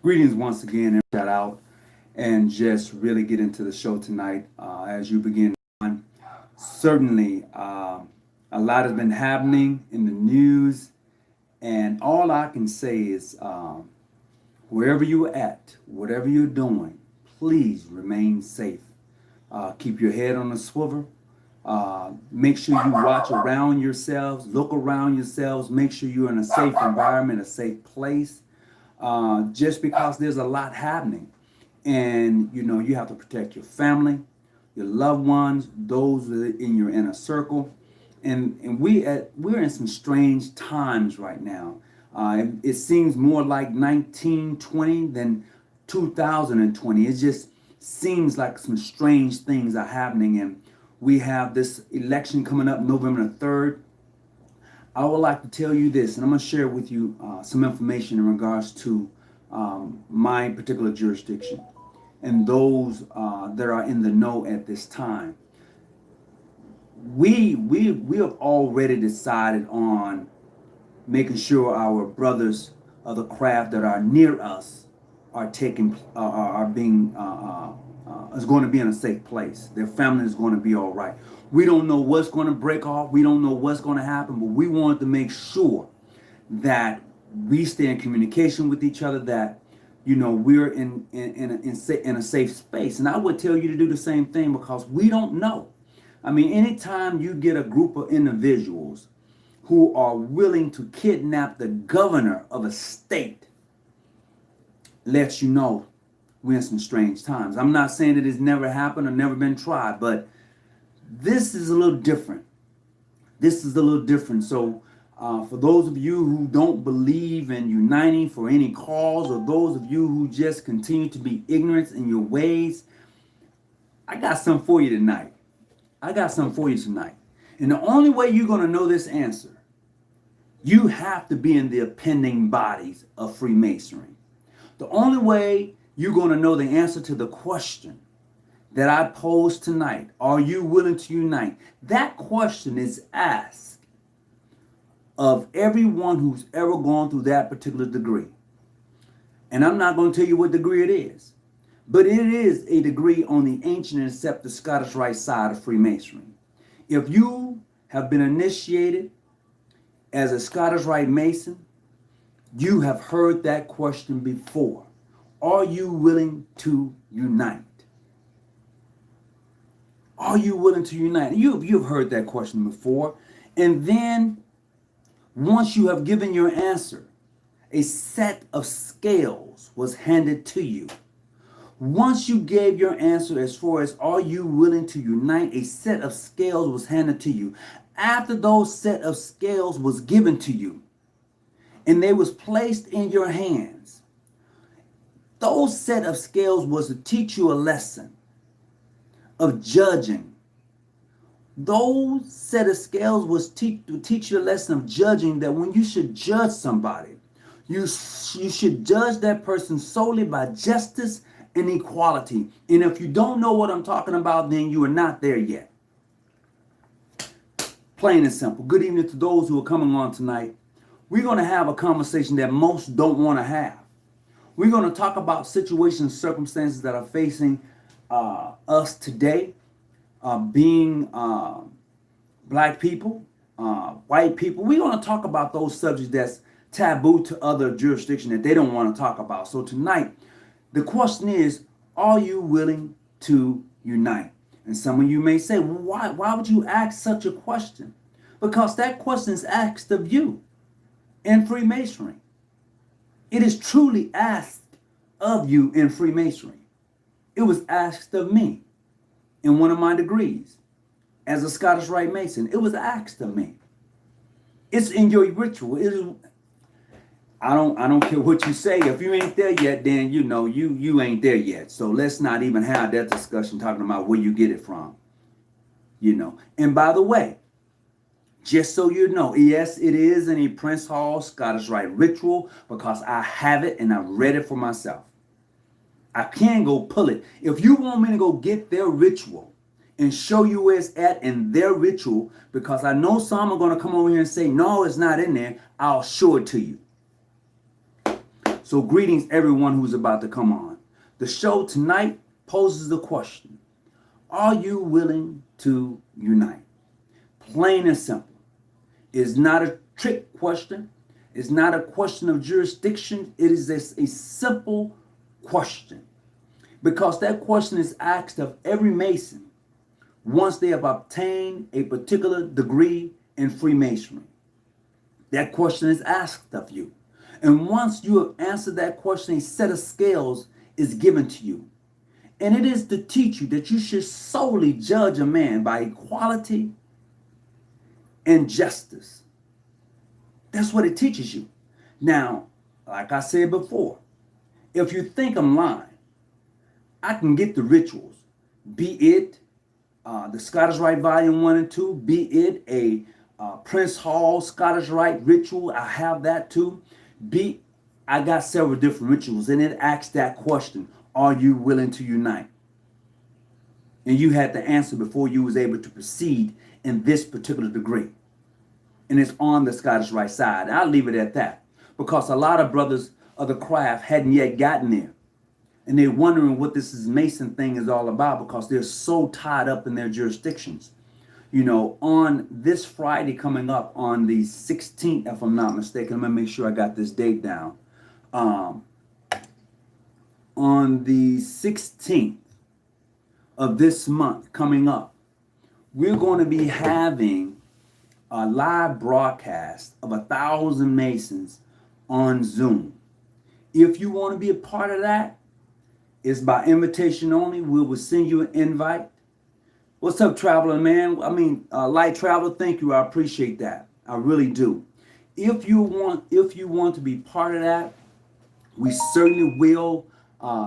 Greetings once again, and shout out and just really get into the show tonight as you begin. Certainly, a lot has been happening in the news, and all I can say is wherever you're at, whatever you're doing, please remain safe. Keep your head on a swivel. Make sure you watch around yourselves, look around yourselves, make sure you're in a safe environment, a safe place. Just because there's a lot happening, and you have to protect your family, your loved ones, those in your inner circle, and we're in some strange times right now. It seems more like 1920 than 2020. It just seems like some strange things are happening, and we have this election coming up November the 3rd. I would like to tell you this, and I'm going to share with you some information in regards to my particular jurisdiction and those that are in the know at this time. We have already decided on making sure our brothers of the craft that are near us are is going to be in a safe place. Their family is going to be all right. We don't know what's going to break off. We don't know what's going to happen, but we wanted to make sure that we stay in communication with each other, that we're in a safe space. And I would tell you to do the same thing, because we don't know. I mean, anytime you get a group of individuals who are willing to kidnap the governor of a state, lets you know we're in some strange times. I'm not saying that it's never happened or never been tried, but this is a little different. So for those of you who don't believe in uniting for any cause, or those of you who just continue to be ignorant in your ways, I got something for you tonight. And the only way you're going to know this answer, you have to be in the appending bodies of Freemasonry. The only way you're going to know the answer to the question that I posed tonight, are you willing to unite? That question is asked of everyone who's ever gone through that particular degree. And I'm not going to tell you what degree it is, but it is a degree on the ancient and accepted Scottish Rite side of Freemasonry. If you have been initiated as a Scottish Rite Mason, you have heard that question before. Are you willing to unite? Are you willing to unite? You've heard that question before. And then once you have given your answer, a set of scales was handed to you. Once you gave your answer as far as are you willing to unite, a set of scales was handed to you. After those set of scales was given to you and they was placed in your hands, those set of scales was to teach you a lesson of judging. Those set of scales was to teach you a lesson of judging, that when you should judge somebody, you should judge that person solely by justice and equality. And if you don't know what I'm talking about, then you are not there yet. Plain and simple. Good evening to those who are coming on tonight. We're going to have a conversation that most don't want to have. We're going to talk about situations, circumstances that are facing us today, being black people, white people. We're going to talk about those subjects that's taboo to other jurisdictions that they don't want to talk about. So tonight, the question is, are you willing to unite? And some of you may say, well, why would you ask such a question? Because that question is asked of you in Freemasonry. It is truly asked of you in Freemasonry. It was asked of me in one of my degrees as a Scottish Rite Mason. It was asked of me. It's in your ritual. I don't care what you say. If you ain't there yet, then you ain't there yet. So let's not even have that discussion talking about where you get it from. And by the way, just so you know, yes, it is in a Prince Hall Scottish Rite ritual, because I have it and I read it for myself. I can go pull it. If you want me to go get their ritual and show you where it's at in their ritual, because I know some are going to come over here and say, no, it's not in there, I'll show it to you. So greetings everyone who's about to come on. The show tonight poses the question, are you willing to unite? Plain and simple. It's not a trick question. It's not a question of jurisdiction. It is a simple question. Because that question is asked of every Mason once they have obtained a particular degree in Freemasonry. That question is asked of you. And once you have answered that question, a set of scales is given to you. And it is to teach you that you should solely judge a man by equality and justice. That's what it teaches you. Now, like I said before, if you think I'm lying, I can get the rituals, be it the Scottish Rite Volume 1 and 2, be it a Prince Hall Scottish Rite ritual, I have that too. I got several different rituals, and it asks that question, are you willing to unite? And you had to answer before you was able to proceed in this particular degree. And it's on the Scottish Rite side. I'll leave it at that, because a lot of brothers of the craft hadn't yet gotten there. And they're wondering what this Mason thing is all about, because they're so tied up in their jurisdictions. You know, on this Friday coming up, on the 16th, if I'm not mistaken, let me make sure I got this date down. On the 16th of this month coming up, we're going to be having a live broadcast of 1,000 Masons on Zoom. If you want to be a part of that, it's by invitation only. We will send you an invite. What's up, Traveler, man? Light Traveler, thank you. I appreciate that. I really do. If you want to be part of that, we certainly will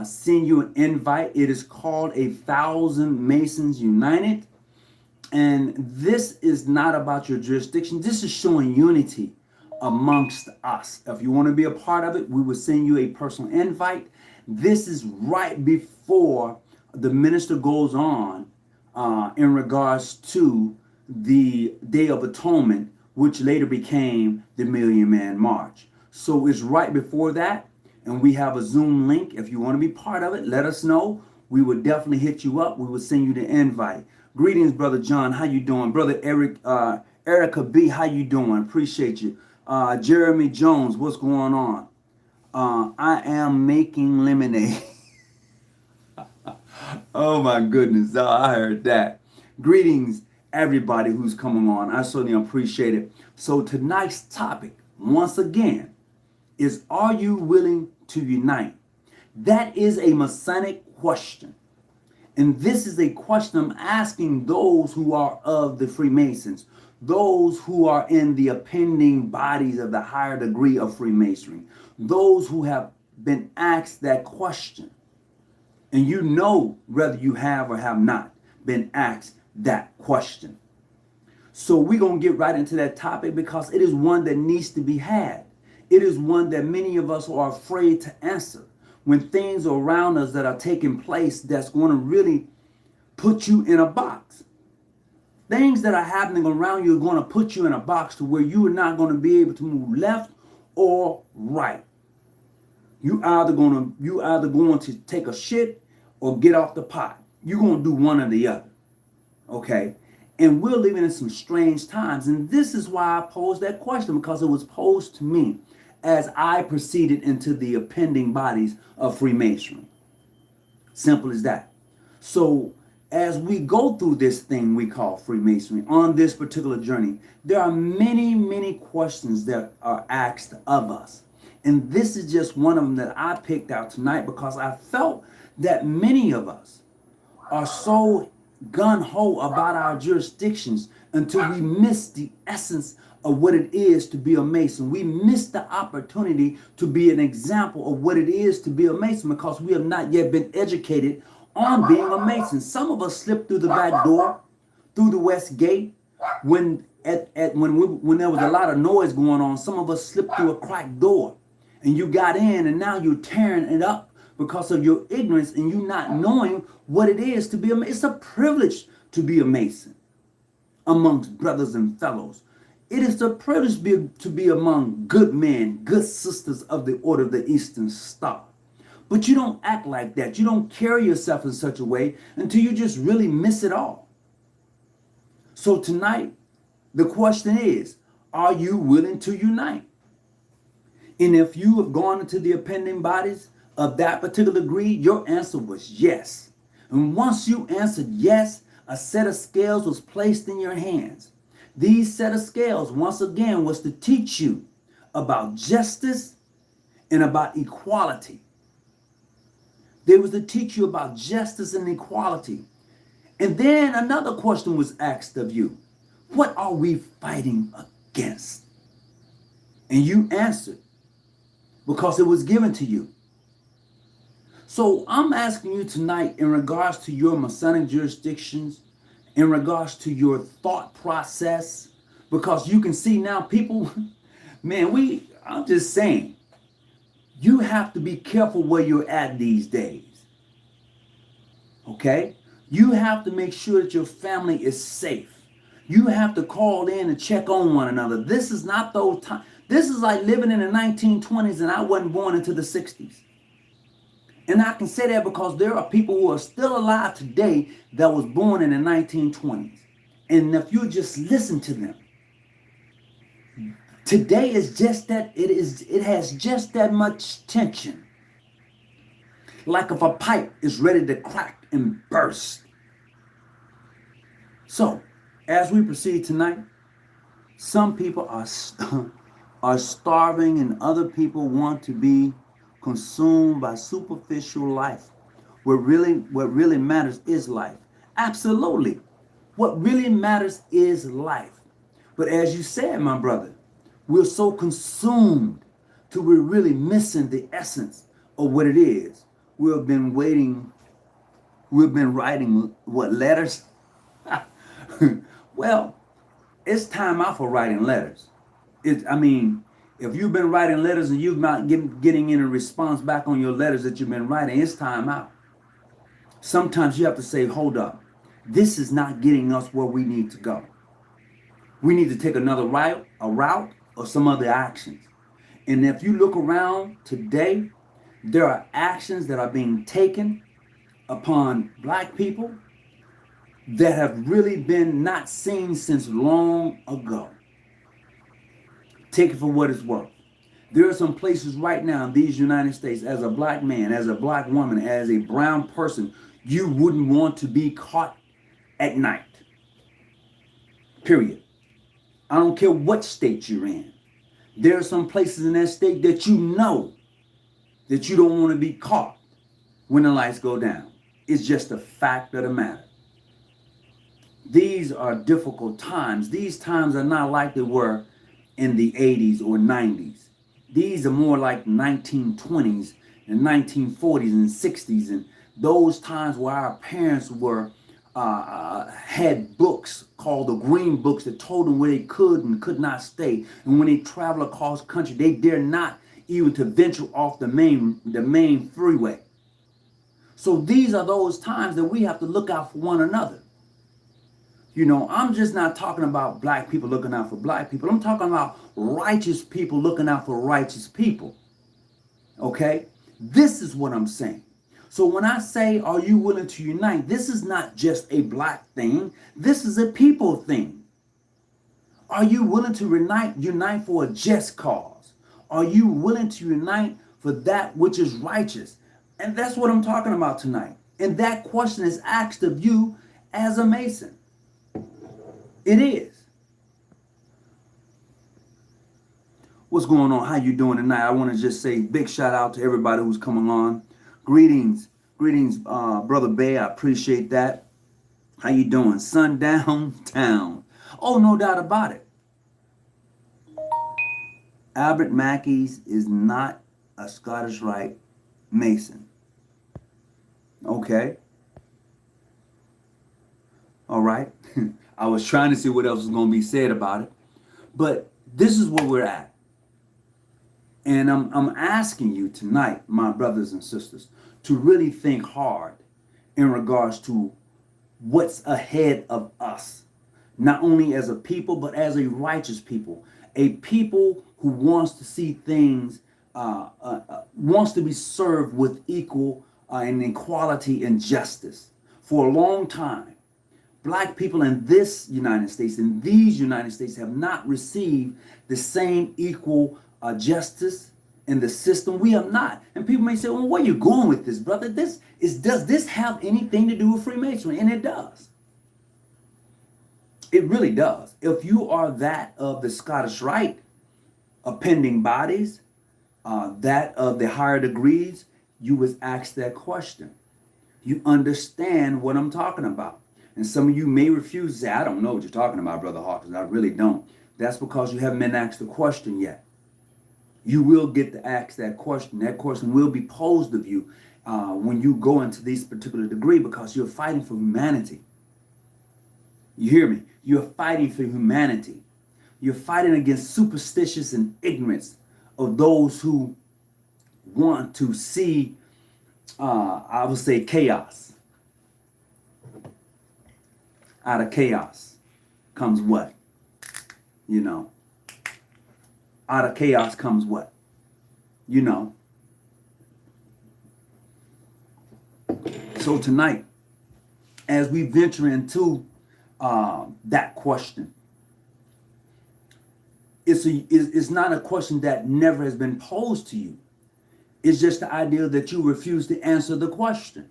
send you an invite. It is called 1,000 Masons United. And this is not about your jurisdiction. This is showing unity amongst us. If you want to be a part of it, we will send you a personal invite. This is right before the minister goes on in regards to the Day of Atonement, which later became the Million Man March. So it's right before that, and we have a Zoom link. If you want to be part of it, let us know. We will definitely hit you up. We will send you the invite. Greetings, Brother John. How you doing? Brother Erica B, how you doing? Appreciate you. Jeremy Jones, what's going on? I am making lemonade. Oh my goodness, I heard that. Greetings, everybody who's coming on. I certainly appreciate it. So tonight's topic, once again, is, are you willing to unite? That is a Masonic question. And this is a question I'm asking those who are of the Freemasons, those who are in the appending bodies of the higher degree of Freemasonry, those who have been asked that question. And you know whether you have or have not been asked that question. So we're going to get right into that topic, because it is one that needs to be had. It is one that many of us are afraid to answer when things around us that are taking place that's going to really put you in a box. Things that are happening around you are going to put you in a box to where you are not going to be able to move left or right. You either going to take a shit or get off the pot. You're going to do one or the other. Okay? And we're living in some strange times. And this is why I posed that question, because it was posed to me as I proceeded into the appending bodies of Freemasonry. Simple as that. So as we go through this thing we call Freemasonry on this particular journey, there are many, many questions that are asked of us. And this is just one of them that I picked out tonight, because I felt that many of us are so gung-ho about our jurisdictions until we miss the essence of what it is to be a Mason. We miss the opportunity to be an example of what it is to be a Mason, because we have not yet been educated on being a Mason. Some of us slipped through the back door, through the west gate, when there was a lot of noise going on. Some of us slipped through a cracked door, and you got in, and now you're tearing it up because of your ignorance and you not knowing what it is to be a Mason. It's a privilege to be a Mason amongst brothers and fellows. It is a privilege to be among good men, good sisters of the Order of the Eastern Star. But you don't act like that. You don't carry yourself in such a way until you just really miss it all. So tonight, the question is, are you willing to unite? And if you have gone into the appending bodies of that particular creed, your answer was yes. And once you answered yes, a set of scales was placed in your hands. These set of scales, once again, was to teach you about justice and about equality. They was to teach you about justice and equality. And then another question was asked of you. What are we fighting against? And you answered because it was given to you. So I'm asking you tonight in regards to your Masonic jurisdictions, in regards to your thought process, because you can see now people, man, I'm just saying, you have to be careful where you're at these days. Okay? You have to make sure that your family is safe. You have to call in and check on one another. This is not those times. This is like living in the 1920s and I wasn't born into the 60s. And I can say that because there are people who are still alive today that was born in the 1920s. And if you just listen to them, today is just that it has just that much tension. Like if a pipe is ready to crack and burst. So, as we proceed tonight, some people are starving and other people want to be consumed by superficial life. What really matters is life. Absolutely. What really matters is life. But as you said, my brother, we're so consumed till we're really missing the essence of what it is. We've been writing, what, letters? Well, it's time out for writing letters. If you've been writing letters and you've not getting any response back on your letters that you've been writing, it's time out. Sometimes you have to say, hold up. This is not getting us where we need to go. We need to take another route, or some other actions. And if you look around today, there are actions that are being taken upon black people that have really been not seen since long ago. Take it for what it's worth. There are some places right now in these United States, as a black man, as a black woman, as a brown person, you wouldn't want to be caught at night. Period. I don't care what state you're in. There are some places in that state that you know that you don't want to be caught when the lights go down. It's just a fact of the matter. These are difficult times. These times are not like they were in the 80s or 90s. These are more like 1920s and 1940s and 60s, and those times where our parents were had books called the green books that told them where they could and could not stay. And when they travel across the country, they dare not even to venture off the main freeway. So these are those times that we have to look out for one another. You know, I'm just not talking about black people looking out for black people. I'm talking about righteous people looking out for righteous people. Okay? This is what I'm saying. So when I say, are you willing to unite? This is not just a black thing. This is a people thing. Are you willing to unite for a just cause? Are you willing to unite for that which is righteous? And that's what I'm talking about tonight. And that question is asked of you as a Mason. It is. What's going on? How you doing tonight? I want to just say big shout out to everybody who's coming on. Greetings, Brother Bay. I appreciate that. How you doing? Sundown Town. Oh, no doubt about it. Albert Mackey's is not a Scottish Rite Mason. Okay. All right. I was trying to see what else was going to be said about it. But this is where we're at. And I'm asking you tonight, my brothers and sisters, to really think hard in regards to what's ahead of us. not only as a people, but as a righteous people, a people who wants to see things, wants to be served with equal and equality and justice. For a long time, black people in this United States, in these United States, have not received the same equal justice in the system. We have not. And people may say, well, where are you going with this, brother? Does this have anything to do with Freemasonry? And it does. It really does. If you are that of the Scottish Rite, appending bodies, that of the higher degrees, you was asked that question. You understand what I'm talking about. And some of you may refuse to say, I don't know what you're talking about, Brother Hawkins. I really don't. That's because you haven't been asked the question yet. You will get to ask that question. That question will be posed of you when you go into this particular degree, because you're fighting for humanity. You hear me? You're fighting for humanity. You're fighting against superstitious and ignorance of those who want to see, I would say, chaos. Out of chaos comes what? You know. Out of chaos comes what? You know. So tonight, as we venture into that question, it's not a question that never has been posed to you. It's just the idea that you refuse to answer the question.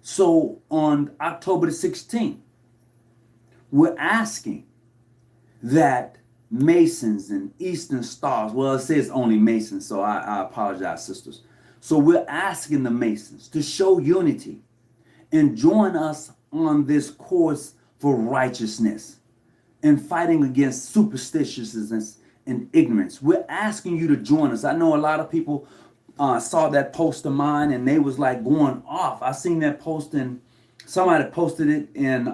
So on October the 16th, we're asking that Masons and Eastern Stars, well, it says only Masons, so I apologize, sisters. So we're asking the Masons to show unity and join us on this course for righteousness and fighting against superstitiousness and ignorance. We're asking you to join us. I know a lot of people saw that post of mine and they was like going off. I seen that post, and somebody posted it in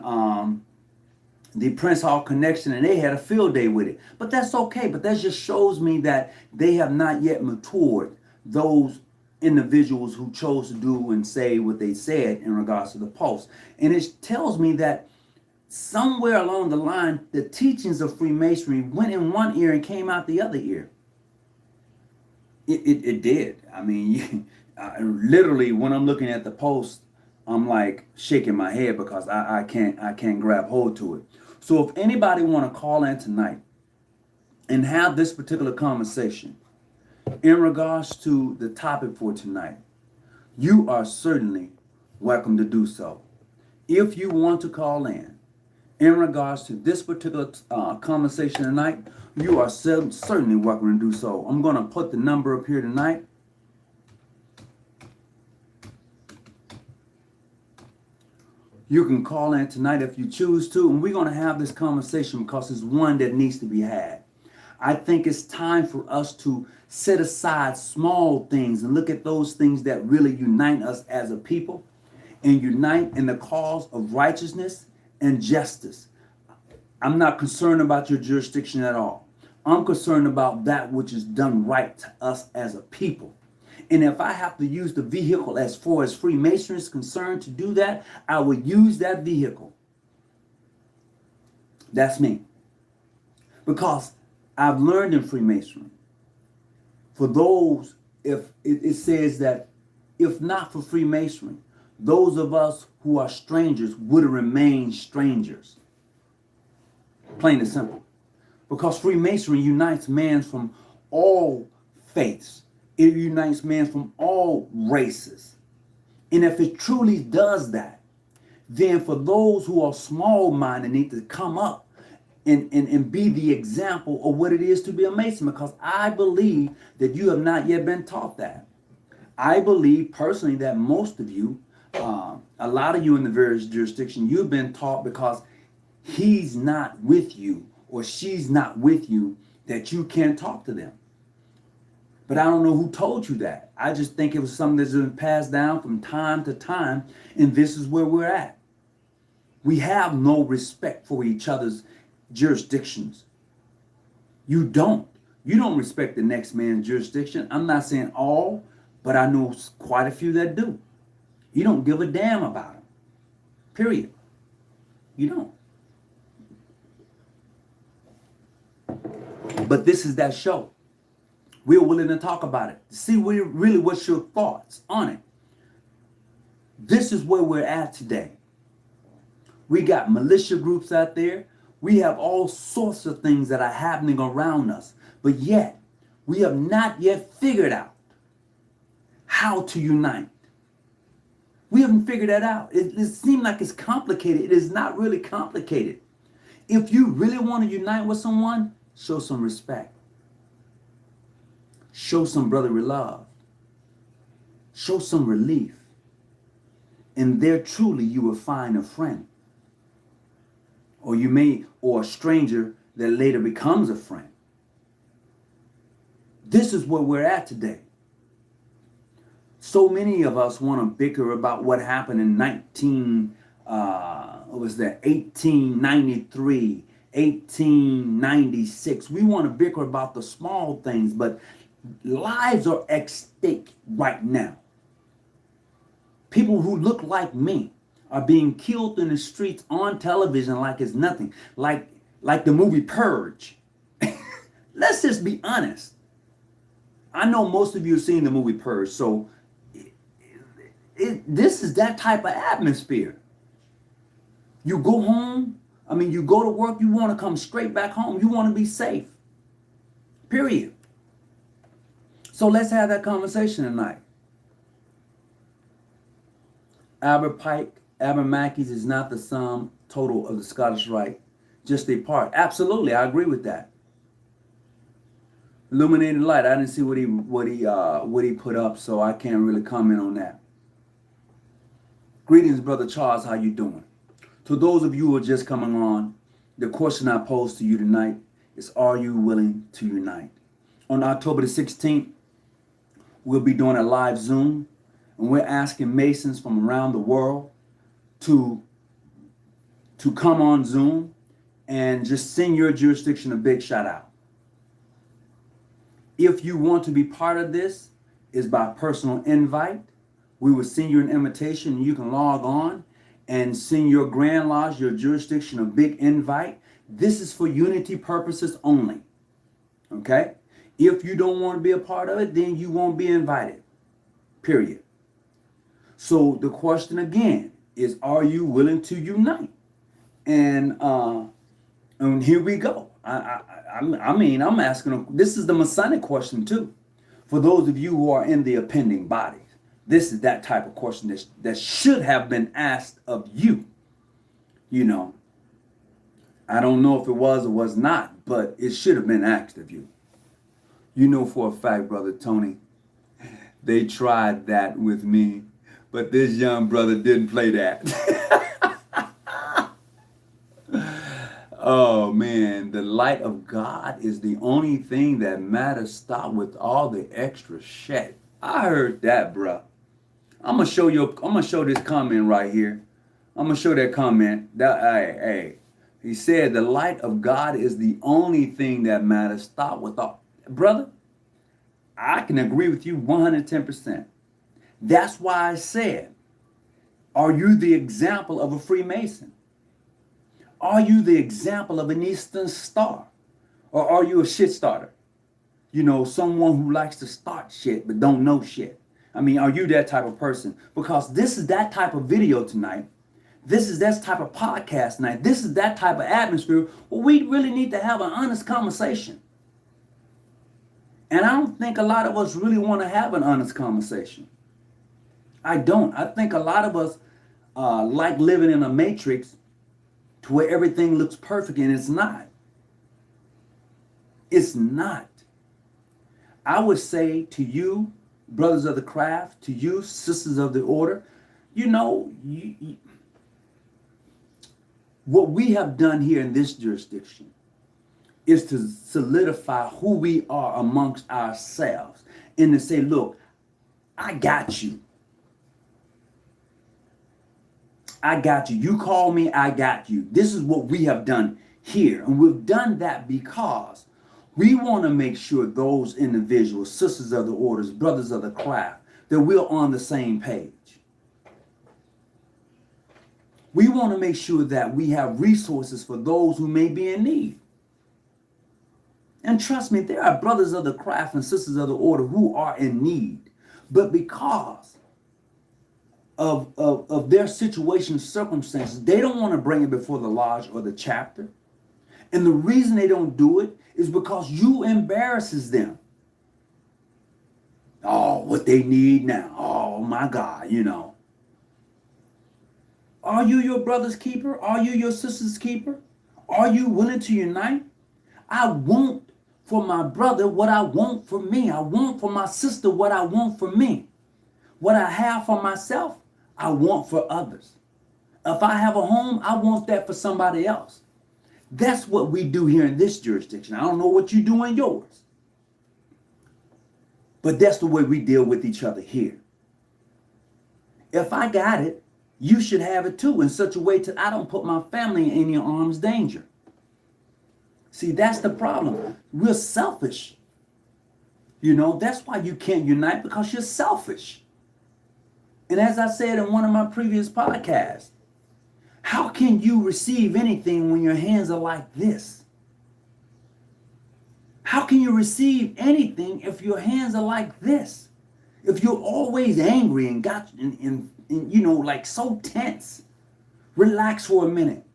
the Prince Hall Connection, and they had a field day with it. But that's okay. But that just shows me that they have not yet matured, those individuals who chose to do and say what they said in regards to the post. And it tells me that somewhere along the line, the teachings of Freemasonry went in one ear and came out the other ear. It did. I mean, literally, when I'm looking at the post, I'm like shaking my head because I can't grab hold to it. So if anybody want to call in tonight and have this particular conversation in regards to the topic for tonight, you are certainly welcome to do so. If you want to call in regards to this particular conversation tonight, you are certainly welcome to do so. I'm going to put the number up here tonight. You can call in tonight if you choose to, and we're going to have this conversation because it's one that needs to be had. I think it's time for us to set aside small things and look at those things that really unite us as a people and unite in the cause of righteousness and justice. I'm not concerned about your jurisdiction at all. I'm concerned about that which is done right to us as a people. And if I have to use the vehicle as far as Freemasonry is concerned to do that, I will use that vehicle. That's me. Because I've learned in Freemasonry, for those, if it says that if not for Freemasonry, those of us who are strangers would have remained strangers. Plain and simple. Because Freemasonry unites man from all faiths. It unites man from all races. And if it truly does that, then for those who are small-minded need to come up and be the example of what it is to be a Mason, because I believe that you have not yet been taught that. I believe personally that most of you, a lot of you in the various jurisdictions, you've been taught because he's not with you or she's not with you that you can't talk to them. But I don't know who told you that. I just think it was something that's been passed down from time to time, and this is where we're at. We have no respect for each other's jurisdictions. You don't. You don't respect the next man's jurisdiction. I'm not saying all, but I know quite a few that do. You don't give a damn about them. Period. You don't. But this is that show. We're willing to talk about it. See really what's your thoughts on it. This is where we're at today. We got militia groups out there. We have all sorts of things that are happening around us. But yet, we have not yet figured out how to unite. We haven't figured that out. It seems like it's complicated. It is not really complicated. If you really want to unite with someone, show some respect. Show some brotherly love. Show some relief. And there truly you will find a friend. Or a stranger that later becomes a friend. This is where we're at today. So many of us want to bicker about what happened in 1893, 1896. We want to bicker about the small things, but lives are at stake right now. People who look like me are being killed in the streets on television like it's nothing, like the movie Purge. Let's just be honest. I know most of you have seen the movie Purge, so this is that type of atmosphere. You go home, you go to work, you want to come straight back home. You want to be safe. Period. So let's have that conversation tonight. Albert Pike, Abernathy's is not the sum total of the Scottish Rite, just a part. Absolutely, I agree with that. Illuminated light. I didn't see what he put up, so I can't really comment on that. Greetings, Brother Charles. How you doing? To those of you who are just coming on, the question I pose to you tonight is: are you willing to unite? On October the 16th, we'll be doing a live Zoom, and we're asking Masons from around the world to come on Zoom and just send your jurisdiction a big shout out. If you want to be part of this, is by personal invite. We will send you an invitation and you can log on and send your Grand Lodge, your jurisdiction, a big invite. This is for unity purposes only. Okay? If you don't want to be a part of it, then you won't be invited. Period. So the question again is, are you willing to unite? And here we go. I'm asking, this is the Masonic question too. For those of you who are in the appending bodies, this is that type of question that should have been asked of you. I don't know if it was or was not, but it should have been asked of you. You know for a fact, Brother Tony, they tried that with me, but this young brother didn't play that. Oh man, the light of God is the only thing that matters. Stop with all the extra shit. I heard that, bruh. I'm gonna show this comment right here. I'm gonna show that comment. Hey. He said the light of God is the only thing that matters. Stop with all, brother. I can agree with you 110%. That's why I said, are you the example of a Freemason? Are you the example of an Eastern Star? Or are you a shit starter? Someone who likes to start shit but don't know shit. Are you that type of person? Because this is that type of video tonight. This is that type of podcast tonight. This is that type of atmosphere where we really need to have an honest conversation. And I don't think a lot of us really want to have an honest conversation. I don't. I think a lot of us like living in a matrix to where everything looks perfect, and it's not. It's not. I would say to you, brothers of the craft, to you, sisters of the order, what we have done here in this jurisdiction is to solidify who we are amongst ourselves and to say, look, I got you. I got you. You call me, I got you. This is what we have done here. And we've done that because we want to make sure those individuals, sisters of the orders, brothers of the craft, that we're on the same page. We want to make sure that we have resources for those who may be in need. And trust me, there are brothers of the craft and sisters of the order who are in need. But because of their situation, circumstances, they don't want to bring it before the lodge or the chapter. And the reason they don't do it is because you embarrasses them. Oh, what they need now. Oh my God, you know. Are you your brother's keeper? Are you your sister's keeper? Are you willing to unite? I want for my brother what I want for me. I want for my sister what I want for me. What I have for myself, I want for others. If I have a home, I want that for somebody else. That's what we do here in this jurisdiction. I don't know what you do in yours. But that's the way we deal with each other here. If I got it, you should have it too, in such a way that I don't put my family in any harm's danger. See, that's the problem. We're selfish. You know, that's why you can't unite, because you're selfish. And as I said in one of my previous podcasts, how can you receive anything when your hands are like this? How can you receive anything if your hands are like this? If you're always angry and got and you know, like so tense, relax for a minute.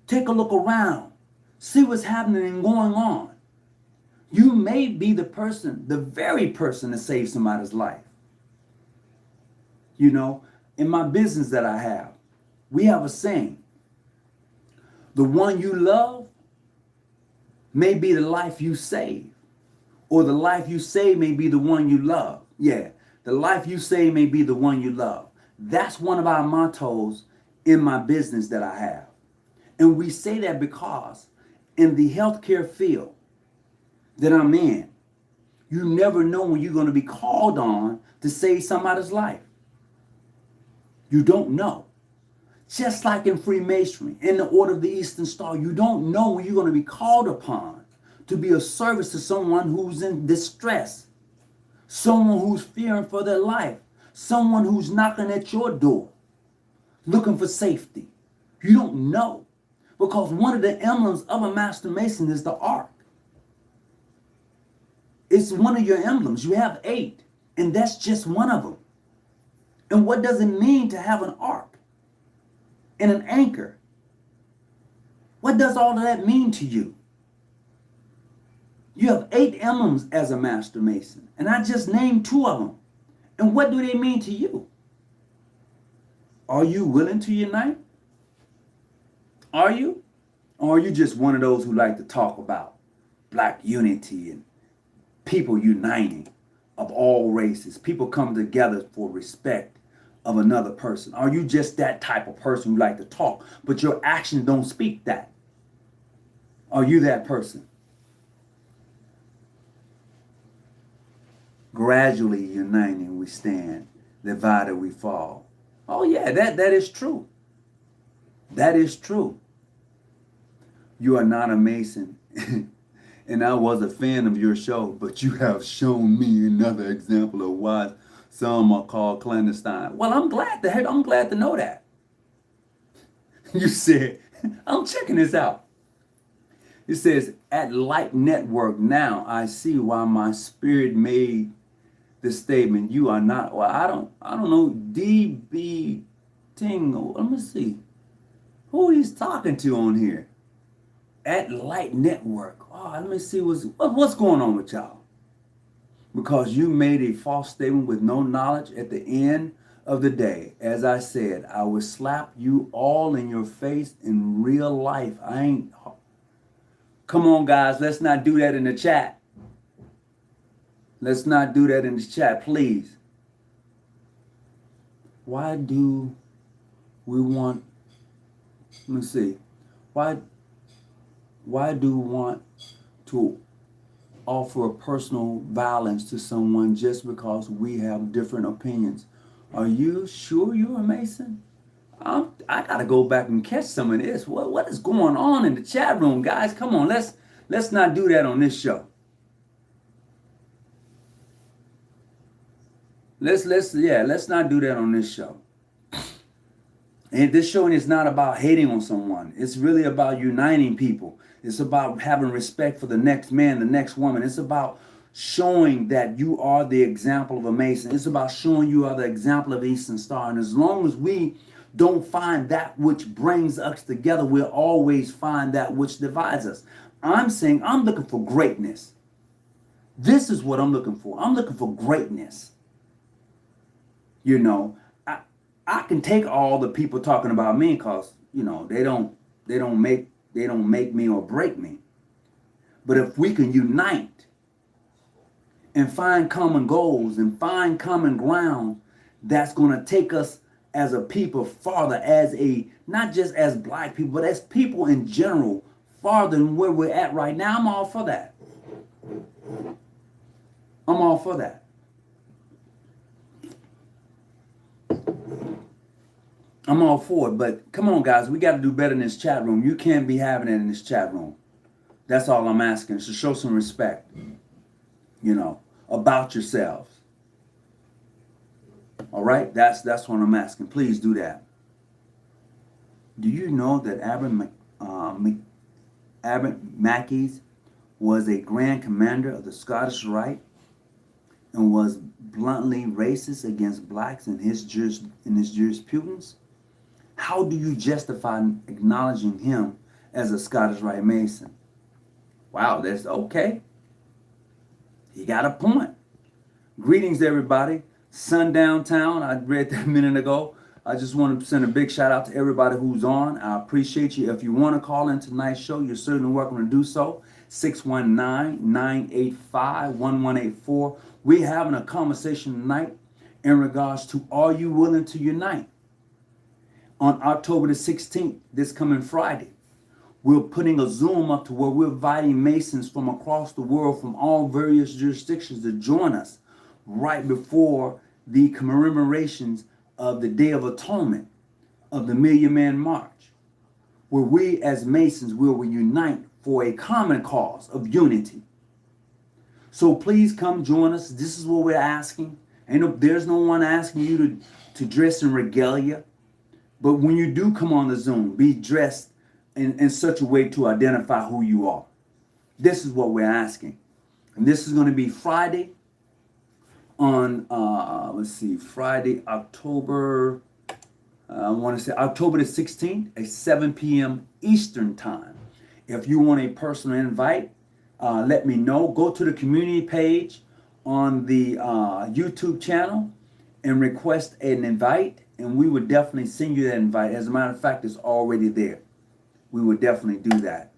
Take a look around. See what's happening and going on. You may be the person, the very person that saves somebody's life. You know, in my business that I have, we have a saying. The one you love may be the life you save. Or the life you save may be the one you love. Yeah, the life you save may be the one you love. That's one of our mottos in my business that I have. And we say that because in the healthcare field that I'm in, you never know when you're going to be called on to save somebody's life. You don't know. Just like in Freemasonry, in the Order of the Eastern Star, you don't know when you're going to be called upon to be of service to someone who's in distress, someone who's fearing for their life, someone who's knocking at your door, looking for safety. You don't know, because one of the emblems of a Master Mason is the ark. It's one of your emblems. You have 8, and that's just one of them. And what does it mean to have an ark and an anchor? What does all of that mean to you? You have 8 emblems as a Master Mason, and I just named 2 of them. And what do they mean to you? Are you willing to unite? Are you? Or are you just one of those who like to talk about black unity and people uniting of all races, people come together for respect of another person? Are you just that type of person who like to talk, but your actions don't speak that? Are you that person? Gradually uniting we stand, divided we fall. Oh yeah, that is true. That is true. You are not a Mason. And I was a fan of your show, but you have shown me another example of why some are called clandestine. Well, I'm glad to know that. You said, I'm checking this out. It says, at Light Network now, I see why my spirit made the statement. You are not. Well, I don't know. DB Tingle. Let me see who he's talking to on here. At Light Network. Oh, let me see what's going on with y'all. Because you made a false statement with no knowledge at the end of the day. As I said, I would slap you all in your face in real life. Come on, guys. Let's not do that in the chat. Let's not do that in the chat, please. Why do we want, let me see. Why do we want to offer personal violence to someone just because we have different opinions? Are you sure you're a Mason? I gotta go back and catch some of this. What is going on in the chat room, guys? Come on, let's not do that on this show. Let's not do that on this show. And this showing is not about hating on someone. It's really about uniting people. It's about having respect for the next man, the next woman. It's about showing that you are the example of a Mason. It's about showing you are the example of Eastern Star. And as long as we don't find that which brings us together, we'll always find that which divides us. I'm saying I'm looking for greatness. This is what I'm looking for. I'm looking for greatness. You know, I can take all the people talking about me because, you know, they don't make me or break me. But if we can unite and find common goals and find common ground, that's going to take us as a people farther, as a, not just as black people, but as people in general, farther than where we're at right now. I'm all for that. I'm all for that. I'm all for it, but come on, guys, we got to do better in this chat room. You can't be having it in this chat room. That's all I'm asking, is to show some respect, you know, about yourselves. All right? That's what I'm asking. Please do that. Do you know that Abbot Mackies was a Grand Commander of the Scottish Rite and was bluntly racist against blacks in his jurisprudence? How do you justify acknowledging him as a Scottish Rite Mason? Wow, that's okay. He got a point. Greetings, everybody. Sundown Town, I read that a minute ago. I just want to send a big shout out to everybody who's on. I appreciate you. If you want to call in tonight's show, you're certainly welcome to do so. 619-985-1184. We're having a conversation tonight in regards to, are you willing to unite? On October the 16th, this coming Friday, we're putting a Zoom up to where we're inviting Masons from across the world, from all various jurisdictions, to join us right before the commemorations of the Day of Atonement of the Million Man March, where we as Masons will unite for a common cause of unity. So please come join us. This is what we're asking. There's no one asking you to dress in regalia. But when you do come on the Zoom, be dressed in such a way to identify who you are. This is what we're asking. And this is going to be Friday on, Friday, October the 16th at 7 p.m. Eastern Time. If you want a personal invite, let me know. Go to the community page on the YouTube channel and request an invite, and we would definitely send you that invite. As a matter of fact, it's already there. We would definitely do that,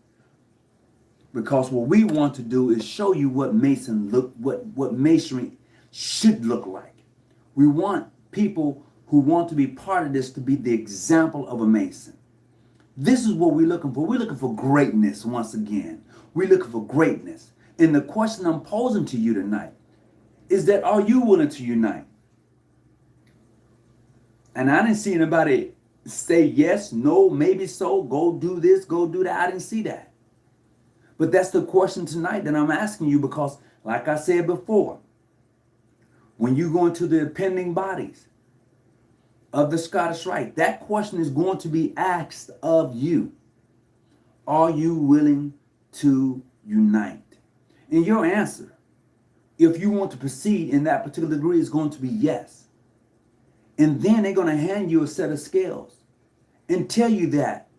because what we want to do is show you what what masonry should look like. We want people who want to be part of this to be the example of a Mason. This is what we're looking for. We're looking for greatness once again. We're looking for greatness. And the question I'm posing to you tonight is that, are you willing to unite? And I didn't see anybody say yes, no, maybe so, go do this, go do that. I didn't see that. But that's the question tonight that I'm asking you, because like I said before, when you go into the appending bodies of the Scottish Rite, that question is going to be asked of you. Are you willing to unite? And your answer, if you want to proceed in that particular degree, is going to be yes. And then they're going to hand you a set of scales and tell you that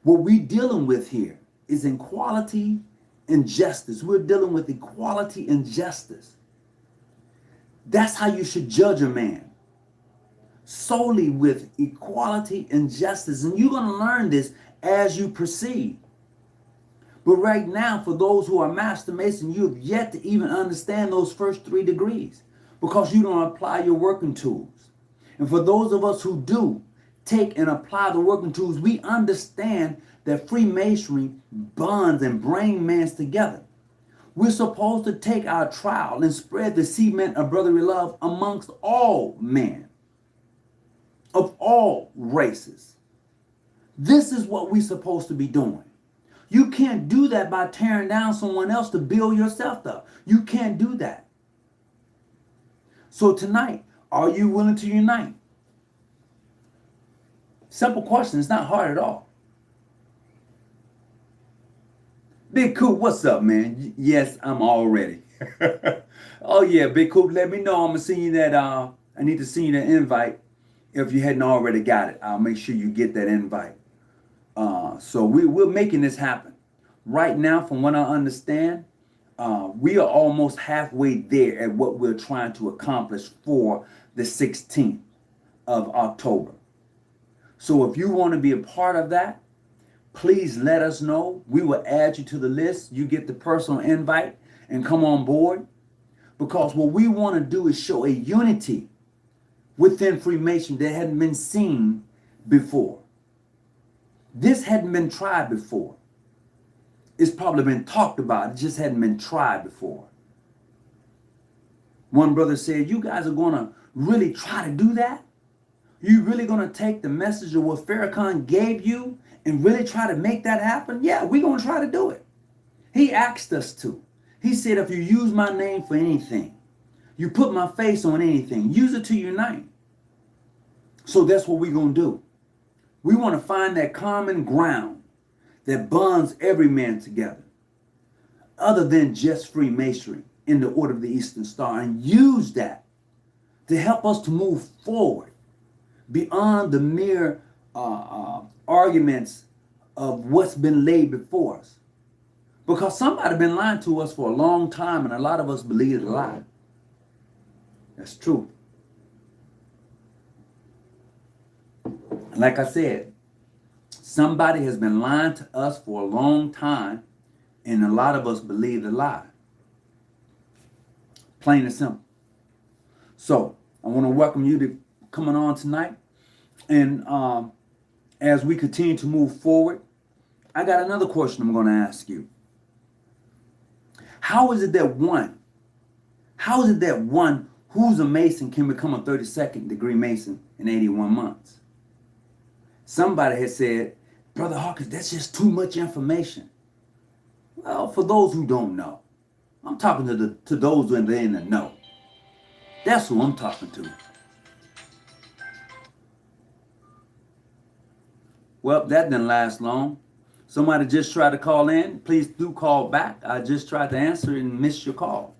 what we're dealing with here is equality and justice. We're dealing with equality and justice. That's how you should judge a man, solely with equality and justice. And you're going to learn this as you proceed. But right now, for those who are Master Mason, you have yet to even understand those first 3 degrees, because you don't apply your working tools. And for those of us who do take and apply the working tools, we understand that Freemasonry bonds and bring men together. We're supposed to take our trowel and spread the cement of brotherly love amongst all men, of all races. This is what we're supposed to be doing. You can't do that by tearing down someone else to build yourself up. You can't do that. So tonight, are you willing to unite? Simple question. It's not hard at all. Big Coop, what's up, man? Yes, I'm all ready. Oh yeah, Big Coop, let me know. I'm gonna send you that. I need to send you the invite. If you hadn't already got it, I'll make sure you get that invite. So we're making this happen. Right now, from what I understand, we are almost halfway there at what we're trying to accomplish for the 16th of October. So if you want to be a part of that, please let us know. We will add you to the list. You get the personal invite and come on board. Because what we want to do is show a unity within Freemasonry that hadn't been seen before. This hadn't been tried before. It's probably been talked about. It just hadn't been tried before. One brother said, you guys are going to really try to do that? You really going to take the message of what Farrakhan gave you and really try to make that happen? Yeah, we're going to try to do it. He asked us to. He said, if you use my name for anything, you put my face on anything, use it to unite. So that's what we're going to do. We want to find that common ground that bonds every man together, other than just Freemasonry in the Order of the Eastern Star, and use that to help us to move forward beyond the mere arguments of what's been laid before us. Because somebody been lying to us for a long time, and a lot of us believe the lie. That's true. Like I said, somebody has been lying to us for a long time, and a lot of us believe the lie. Plain and simple. So I want to welcome you to coming on tonight. And as we continue to move forward, I got another question I'm going to ask you. How is it that one who's a Mason can become a 32nd degree Mason in 81 months? Somebody has said, Brother Hawkins, that's just too much information. Well, for those who don't know, I'm talking to those when they're in the know. That's who I'm talking to. Well, that didn't last long. Somebody just tried to call in. Please do call back. I just tried to answer and missed your call.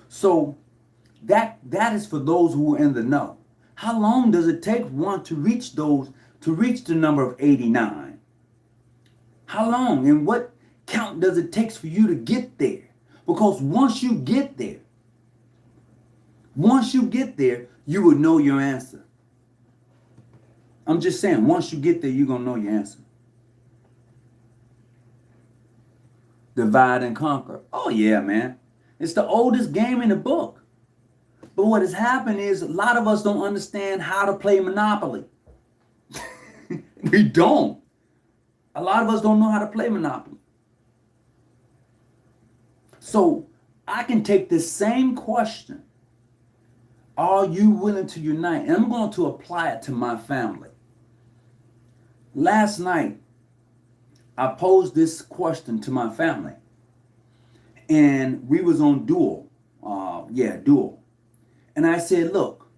So that is for those who are in the know. How long does it take one to reach the number of 89? How long and what count does it take for you to get there? Because once you get there, you will know your answer. I'm just saying, once you get there, you're going to know your answer. Divide and conquer. Oh, yeah, man. It's the oldest game in the book. But what has happened is a lot of us don't understand how to play Monopoly. We don't. A lot of us don't know how to play Monopoly. So I can take this same question, are you willing to unite? And I'm going to apply it to my family. Last night, I posed this question to my family. And we was on Duel. Duel. And I said, look,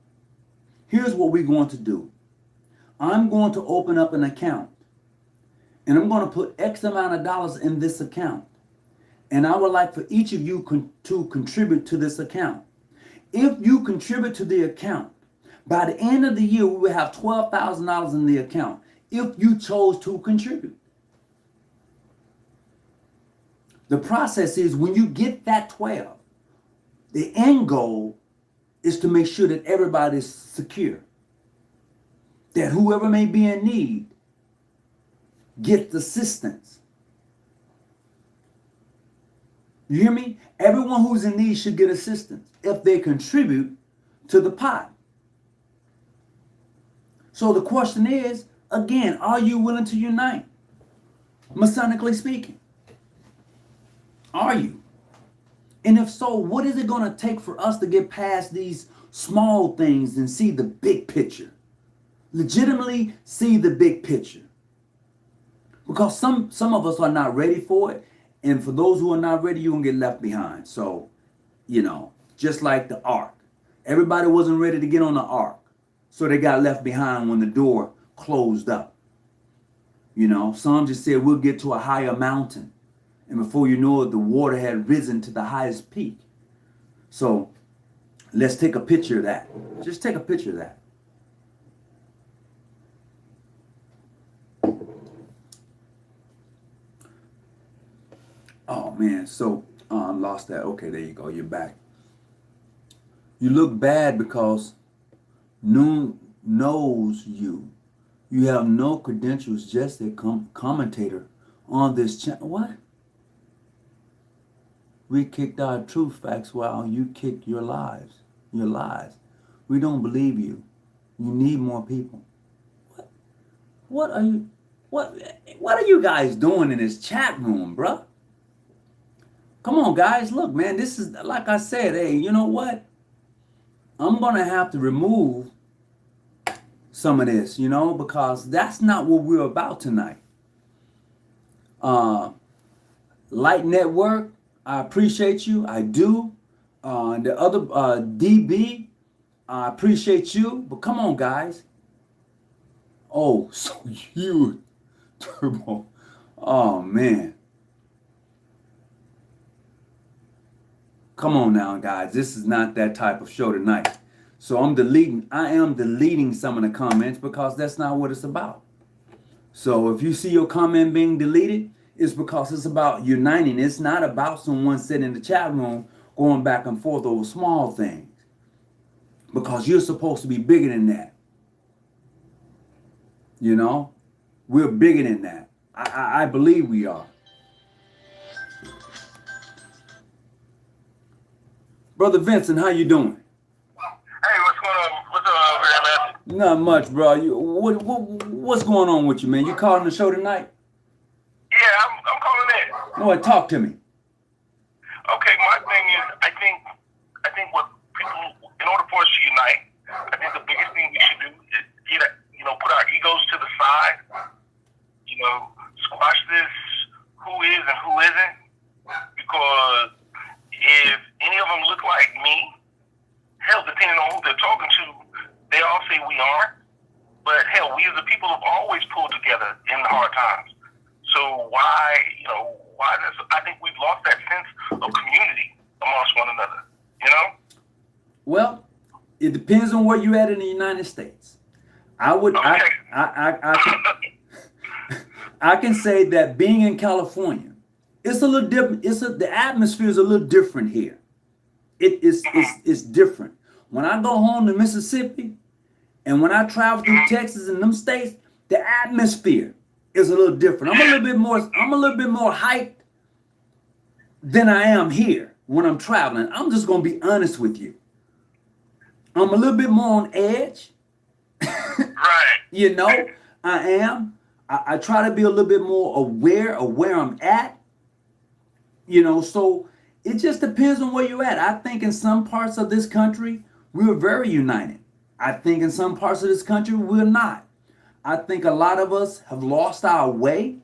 here's what we're going to do. I'm going to open up an account. And I'm going to put X amount of dollars in this account. And I would like for each of you to contribute to this account. If you contribute to the account, by the end of the year, we will have $12,000 in the account if you chose to contribute. The process is when you get that 12, the end goal is to make sure that everybody is secure. That whoever may be in need gets assistance. You hear me? Everyone who's in need should get assistance if they contribute to the pot. So the question is, again, are you willing to unite? Masonically speaking. Are you? And if so, what is it going to take for us to get past these small things and see the big picture? Legitimately see the big picture. Because some of us are not ready for it. And for those who are not ready, you're going to get left behind. So, just like the ark. Everybody wasn't ready to get on the ark. So they got left behind when the door closed up. You know, some just said we'll get to a higher mountain. And before you know it, the water had risen to the highest peak. So let's take a picture of that. Just take a picture of that. Oh man, so I lost that. Okay, there you go. You're back. You look bad because Noon knows you. You have no credentials, just a commentator on this channel. What? We kicked our truth facts while you kick your lies. Your lies. We don't believe you. You need more people. What? What are you? What are you guys doing in this chat room, bruh? Come on, guys. Look, man. This is like I said. Hey, you know what? I'm gonna have to remove some of this, you know, because that's not what we're about tonight. Light Network, I appreciate you. I do. The other DB, I appreciate you. But come on, guys. Oh, so you, Turbo. Oh, man. Come on now, guys. This is not that type of show tonight. So I am deleting some of the comments because that's not what it's about. So if you see your comment being deleted, it's because it's about uniting. It's not about someone sitting in the chat room going back and forth over small things. Because you're supposed to be bigger than that. You know? We're bigger than that. I believe we are. Brother Vincent, how you doing? Hey, what's going on? What's up, man? Not much, bro. What's going on with you, man? You calling the show tonight? Yeah, I'm calling in. No, talk to me. Okay, my thing is, I think what people, in order for us to unite, I think the biggest thing we should do is put our egos to the side. Squash this who is and who isn't, because if any of them look like me, hell, depending on who they're talking to, they all say we aren't. But hell, we as a people have always pulled together in the hard times. So why does, I think we've lost that sense of community amongst one another, you know? Well, it depends on where you're at in the United States. I can say that being in California, it's a little different. The atmosphere is a little different here. It's different. When I go home to Mississippi and when I travel through Texas and them states, the atmosphere is a little different. I'm a little bit more hyped than I am here when I'm traveling. I'm just gonna be honest with you. I'm a little bit more on edge. Right. You know, I am. I try to be a little bit more aware of where I'm at. You know, so it just depends on where you're at. I think in some parts of this country, we're very united. I think in some parts of this country, we're not. I think a lot of us have lost our way.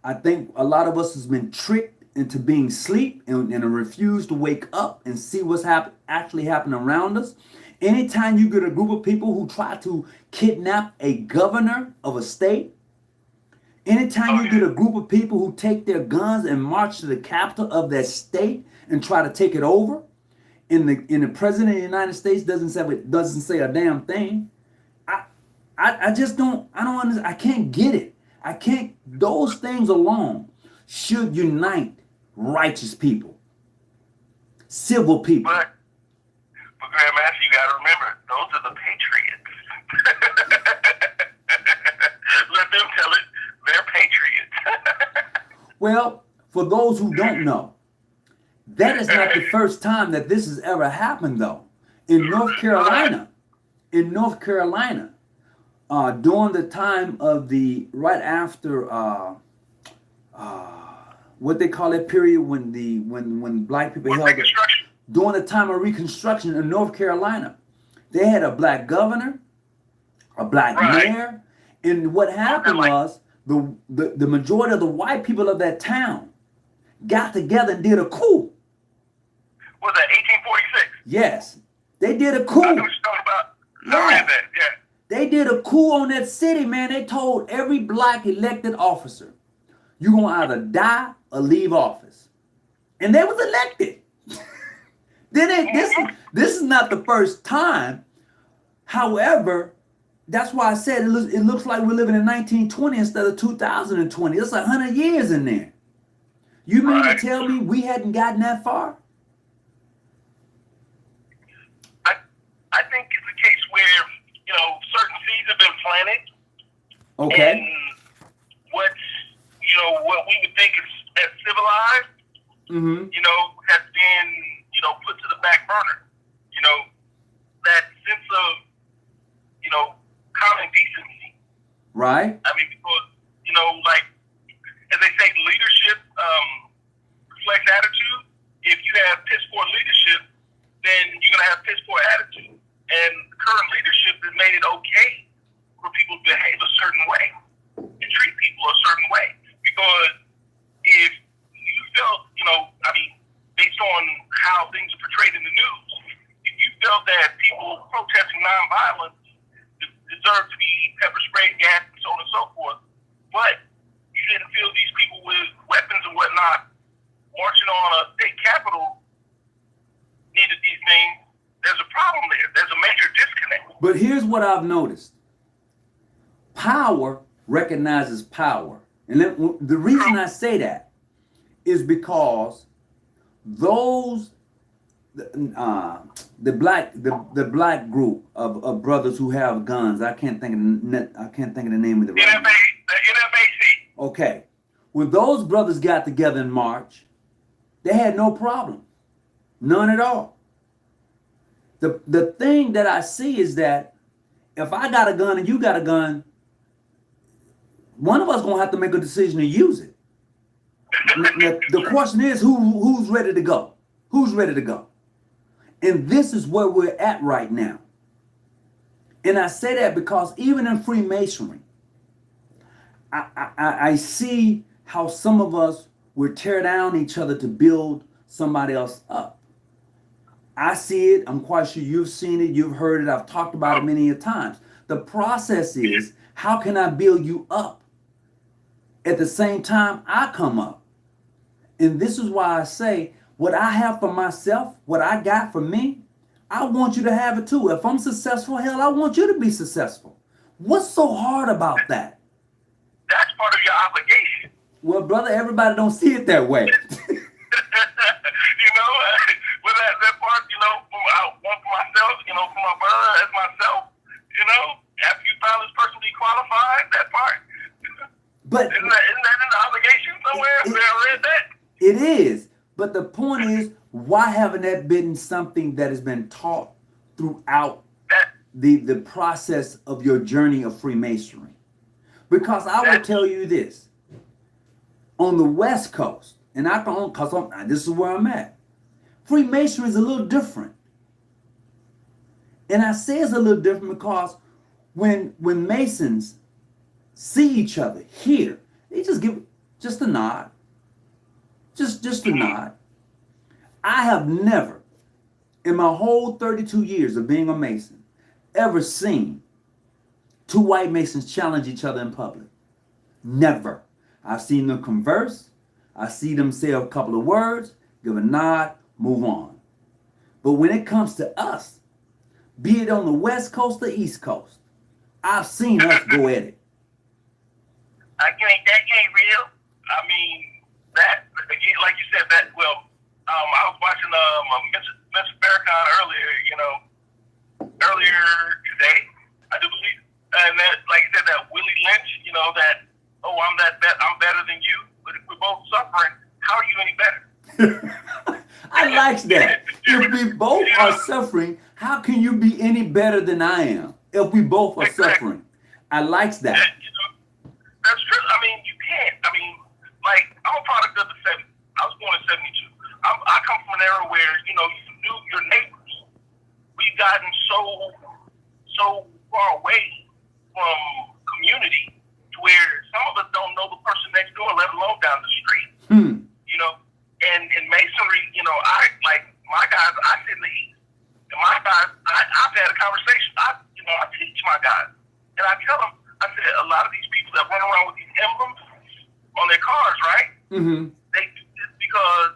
I think a lot of us has been tricked into being asleep and refused to wake up and see what's actually happening around us. Anytime you get a group of people who try to kidnap a governor of a state, anytime you get a group of people who take their guns and march to the capital of that state and try to take it over, and the president of the United States doesn't say a damn thing, I just don't understand. I can't get it. I can't. Those things alone should unite righteous people, civil people. But Grandmaster, you got to remember, those are the patriots. Let them tell it. They're patriots. Well, for those who don't know, that is not the first time that this has ever happened, though. In North Carolina, during the time of right after what they call that period when black people held Reconstruction. During the time of Reconstruction in North Carolina, they had a black governor, a black mayor, and what happened was the majority of the white people of that town got together and did a coup. Was that 1846? Yes, they did a coup. I know what you're talking about. I read that, yeah. They did a coup on that city, man. They told every black elected officer, you're going to either die or leave office. And they was elected. This is not the first time. However, that's why I said it looks like we're living in 1920 instead of 2020. It's 100 years in there. You mean to tell me we hadn't gotten that far? I think it's a case where, certain seeds have been planted. Okay. And what we would think is as civilized, has been, put to the back burner. That sense of, common decency. Right. I mean, because, like, as they say, leadership reflects attitude. If you have piss poor leadership, then you're going to have piss poor attitude. And current leadership has made it okay for people to behave a certain way and treat people a certain way. Because if you felt, based on how things are portrayed in the news, if you felt that people protesting nonviolence deserve to be pepper sprayed, gas, and so on and so forth, but you didn't feel these people with weapons and whatnot marching on a state capitol needed these things, there's a problem there. There's a major disconnect. But here's what I've noticed. Power recognizes power. And the reason I say that is because those the black group of brothers who have guns, I can't think of the name of the right. The NFAC. Okay. When those brothers got together in March, they had no problem. None at all. The thing that I see is that if I got a gun and you got a gun, one of us gonna have to make a decision to use it. The question is who's ready to go? Who's ready to go? And this is where we're at right now. And I say that because even in Freemasonry, I see how some of us will tear down each other to build somebody else up. I see it. I'm quite sure you've seen it. You've heard it. I've talked about it many a times. The process is, how can I build you up at the same time I come up? And this is why I say, what I have for myself, what I got for me, I want you to have it too. If I'm successful, hell, I want you to be successful. What's so hard about that? That's part of your obligation. Well, brother, everybody don't see it that way. Well, that part, one for myself, for my brother, as myself, after you found this person be qualified, that part. But isn't that an obligation somewhere? I read that. It is. But the point is, why haven't that been something that has been taught throughout the process of your journey of Freemasonry? Because I will tell you this. On the West Coast, and this is where I'm at, Freemasonry is a little different. And I say it's a little different because when Masons see each other here, they just give just a nod. Just a nod. I have never, in my whole 32 years of being a Mason, ever seen two white Masons challenge each other in public. Never. I've seen them converse. I see them say a couple of words, give a nod, move on. But when it comes to us, be it on the West Coast or East Coast, I've seen us go at it. That ain't real. I mean, that, again, like you said, I was watching Mr. Farrakhan earlier today, I do believe. And that, like you said, that Willie Lynch, I'm better than you. But if we're both suffering, how are you any better? I like that. If we both are suffering, how can you be any better than I am? If we both are suffering. I like that. That's true. I mean, you can't. I mean, like, I'm a product of the 70s. I was born in 72. I come from an era where, you knew your neighbors. We've gotten so far away from community to where some of us don't know the person next door, let alone down the street. And in Masonry, my guys, I sit in the East. And my guys, I've had a conversation. I teach my guys. And I tell them, I said, a lot of these people that run around with these emblems on their cars, right? Mm-hmm. They do this because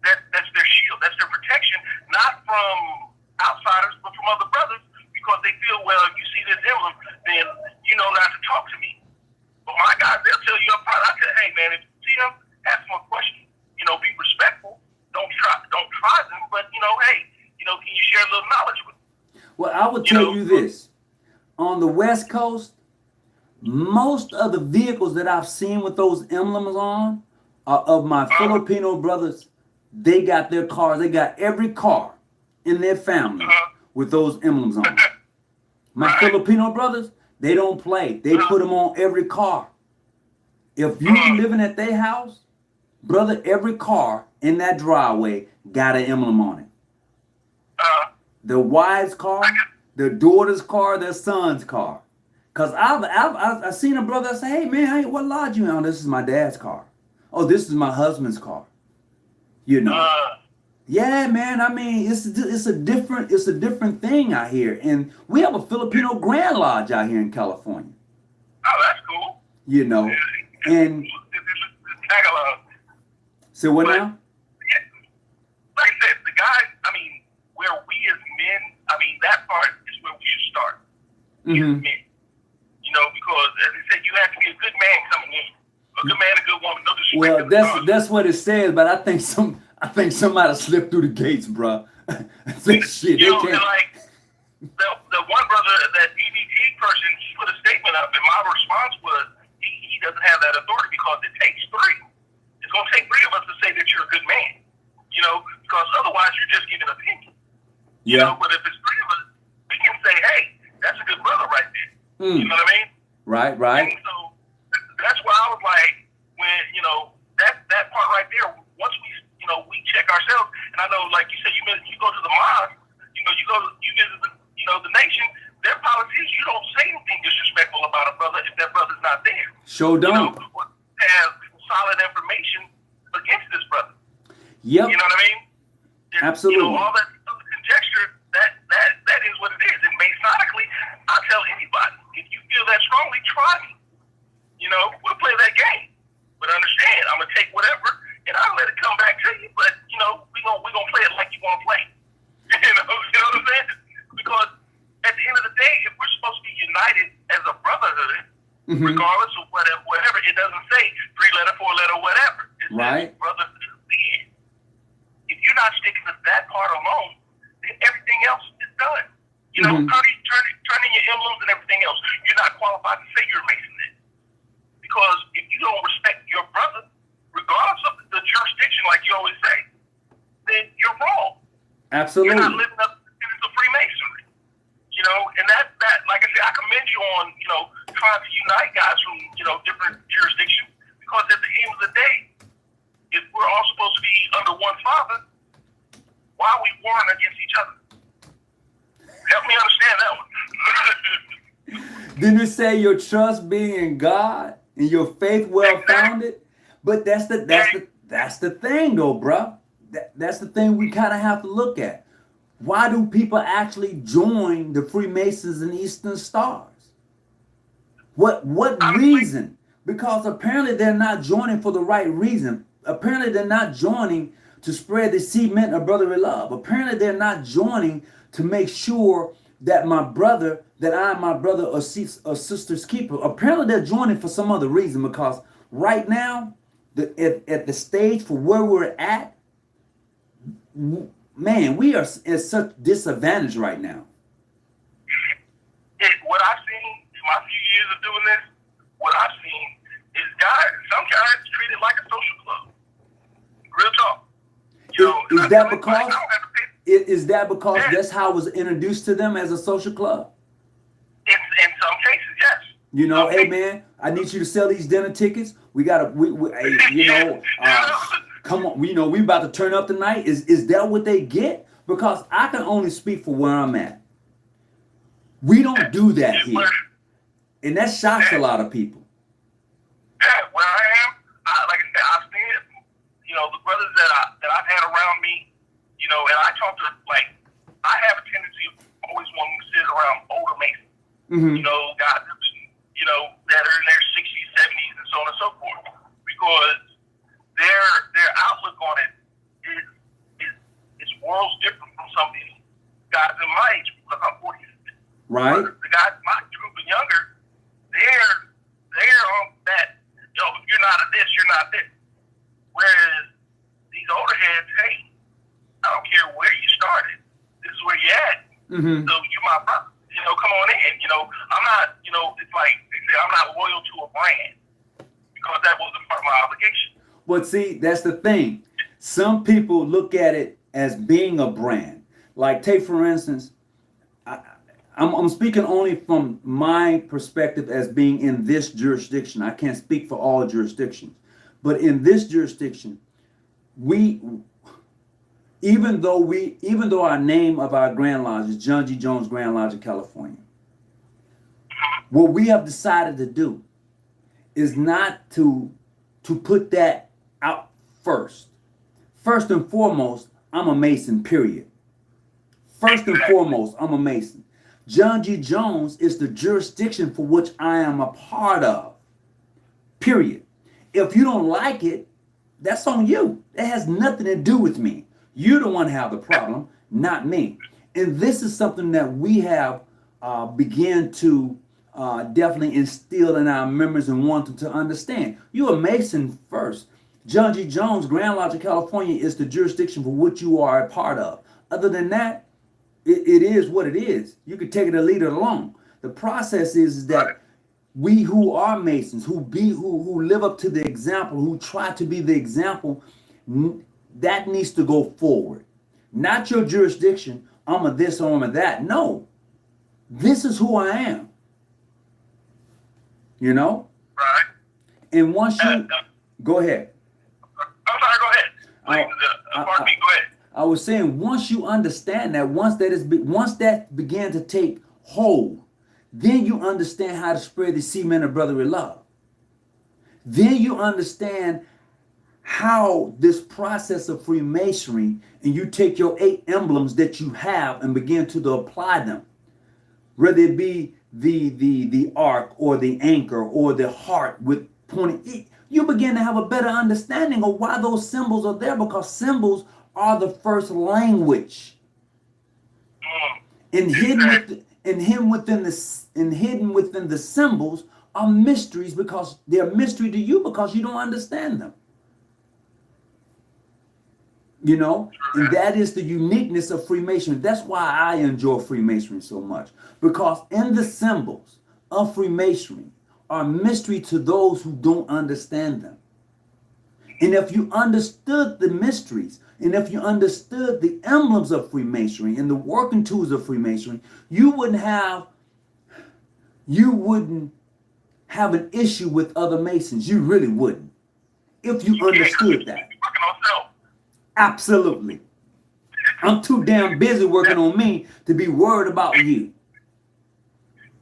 that's their shield, that's their protection, not from outsiders, but from other brothers, because they feel, well, if you see this emblem, then you know not to talk to me. But my guys, they'll tell you up front. I said, hey man, if you see them, ask them a question. You know, be respectful. Don't try them, but hey, can you share a little knowledge with them? Well, I will tell you this. On the West Coast, most of the vehicles that I've seen with those emblems on are of my Filipino brothers. They got their cars. They got every car in their family with those emblems on. My Filipino brothers, they don't play. They put them on every car. If you living at their house, brother, every car in that driveway got an emblem on it. Their wife's car, their daughter's car, their son's car. Cause I've seen a brother say, hey man, what lodge you on? This is my dad's car. Oh, this is my husband's car. Yeah, man. I mean, it's a different thing out here, and we have a Filipino Grand Lodge out here in California. Oh, that's cool. And so what now? Like I said, the guys. I mean, where we as men, I mean, that part is where we should start. Mm-hmm. Men. Because as I said, you have to be a good man coming in. A good man, a good woman. No disrespect. Well, that's what it says, but I think somebody slipped through the gates, bro. Shit, they can't. Like the one brother, that EBT person, he put a statement up, and my response was, he doesn't have that authority because it takes three. It's going to take three of us to say that you're a good man. Because otherwise you're just giving opinion. But if it's three of us, we can say, hey, that's a good brother right there. You know what I mean? Right. And so that's why I was like, when that part right there. Once we check ourselves, and I know, like you said, you go to the mosque, you visit the nation. Their policy is you don't say anything disrespectful about a brother if that brother's not there. Sure don't. Have solid information against this brother. Yep. You know what I mean? Absolutely. All that conjecture, that is what it is. And Masonically, I tell anybody, if you feel that strongly, try me. We'll play that game. But understand, I'm gonna take whatever and I'll let it come back to you. But we gonna play it like you wanna play. You know what I'm saying? Because at the end of the day, if we're supposed to be united as a brotherhood, regardless of whatever, it doesn't say 3-letter, 4-letter, whatever. It says brotherhood. If you're not sticking to that part alone, then everything else is done. Turning your emblems and everything else, you're not qualified to say you're a Mason then. Because if you don't respect your brother, regardless of the jurisdiction, like you always say, then you're wrong. Absolutely. You're not living up to the Freemasonry. And that like I said, I commend you on, trying to unite guys from, different jurisdictions. Because at the end of the day, if we're all supposed to be under one father, why are we warring against each other? Help me understand that one. Didn't it say your trust being in God and your faith well founded? But that's the thing though, bro. That's the thing we kind of have to look at. Why do people actually join the Freemasons and Eastern Stars? What reason? Because apparently they're not joining for the right reason. Apparently they're not joining to spread the cement of brotherly love. Apparently they're not joining to make sure that I'm my brother or sister's keeper. Apparently they're joining for some other reason, because right now, at the stage for where we're at, man, we are at such disadvantage right now. What I've seen in my few years of doing this, what I've seen is some guys treat it like a social club. Real talk. Is that because that's how it was introduced to them as a social club? In some cases, yes. Hey man, I need you to sell these dinner tickets. Come on, we about to turn up tonight. Is that what they get? Because I can only speak for where I'm at. We don't do that here, and that shocks a lot of people. Where I am, like I said, I've seen it. The brothers that I've had around me, and I talk to, I have a tendency of always wanting to sit around older Masons. Guys that that are in their 60s, 70s, and so on and so forth, because their outlook on it is worlds different from some of these guys in my age, because I'm 40. Right. The guys in my group and younger, they're on that, if you're not a this, you're not this. Whereas these older heads, hey, I don't care where you started. This is where you at. Mm-hmm. So you're my brother. Come on in. I'm not, it's like they say, I'm not loyal to a brand because that wasn't part of my obligation. But see, that's the thing. Some people look at it as being a brand. Like, take for instance, I'm speaking only from my perspective as being in this jurisdiction. I can't speak for all jurisdictions. But in this jurisdiction, even though our name of our Grand Lodge is John G. Jones Grand Lodge of California, what we have decided to do is not to put that out first. First and foremost, I'm a Mason, period. First and foremost, I'm a Mason. John G. Jones is the jurisdiction for which I am a part of, period. If you don't like it, that's on you. It has nothing to do with me. You're the one who have the problem, not me. And this is something that we have began to definitely instill in our members and want them to understand. You're a Mason first. John G. Jones, Grand Lodge of California, is the jurisdiction for which you are a part of. Other than that, it is what it is. You could take it or leave it alone. The process is that we who are Masons, who live up to the example, who try to be the example, that needs to go forward. Not your jurisdiction, I'm a this or I'm a that. No. This is who I am. Right. And once you go ahead. I'm sorry, go ahead. Pardon me, go ahead. I was saying, once you understand that, once that began to take hold, then you understand how to spread the semen of brotherly love. Then you understand how this process of Freemasonry, and you take your 8 emblems that you have and begin to apply them, whether it be the ark or the anchor or the heart with pointing, you begin to have a better understanding of why those symbols are there, because symbols are the first language. And hidden within the symbols are mysteries, because they're mystery to you because you don't understand them. And that is the uniqueness of Freemasonry. That's why I enjoy Freemasonry so much, because in the symbols of Freemasonry are mystery to those who don't understand them. And if you understood the mysteries, and if you understood the emblems of Freemasonry and the working tools of Freemasonry, you wouldn't have an issue with other Masons. You really wouldn't, if you understood that. Absolutely. I'm too damn busy working on me to be worried about you.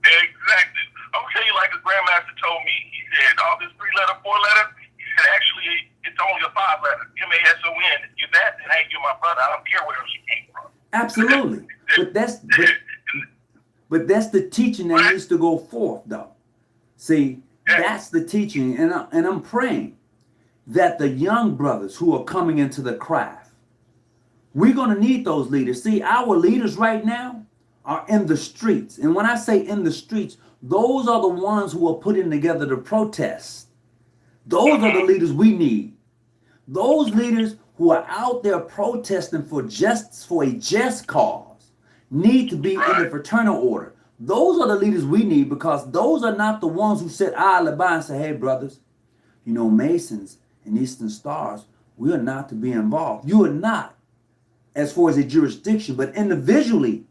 Exactly. I'm gonna tell you, like the Grandmaster told me, he said, all this 3-letter, 4-letter, he said, actually, it's only a 5-letter. M-A-S-O-N. If you're that, then hey, you're my brother. I don't care where else you came from. Absolutely. But that's the teaching that needs to go forth, though. See, that's the teaching, and I'm praying that the young brothers who are coming into the craft, we're going to need those leaders. See, our leaders right now are in the streets. And when I say in the streets, those are the ones who are putting together the protests. Those are the leaders we need. Those leaders who are out there protesting for a just cause need to be in the fraternal order. Those are the leaders we need, because those are not the ones who sit idly by and say, hey, brothers, Masons and Eastern Stars, we are not to be involved. You are not, as far as a jurisdiction, but individually,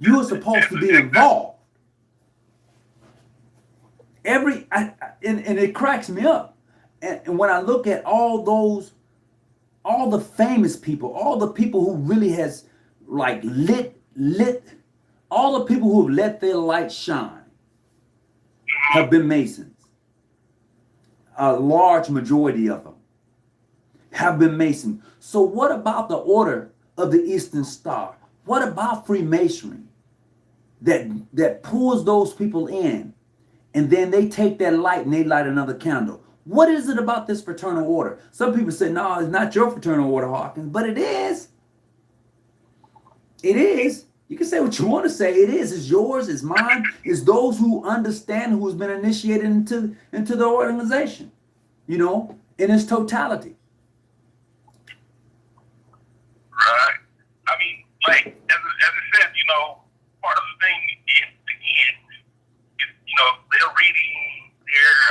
you are supposed to be involved. And it cracks me up. And when I look at all the famous people, all the people who really has like lit, all the people who have let their light shine have been Masons. A large majority of them have been Masons. So what about the Order of the Eastern Star? What about Freemasonry that pulls those people in and then they take that light and they light another candle. What is it about this fraternal order? Some people say, no, it's not your fraternal order, Hawkins, but it is. It is. You can say what you want to say. It is. It's yours. It's mine. It's those who understand, who's been initiated into the organization, in its totality. Right. I mean, like, as I said, part of the thing is, again, they're reading, they're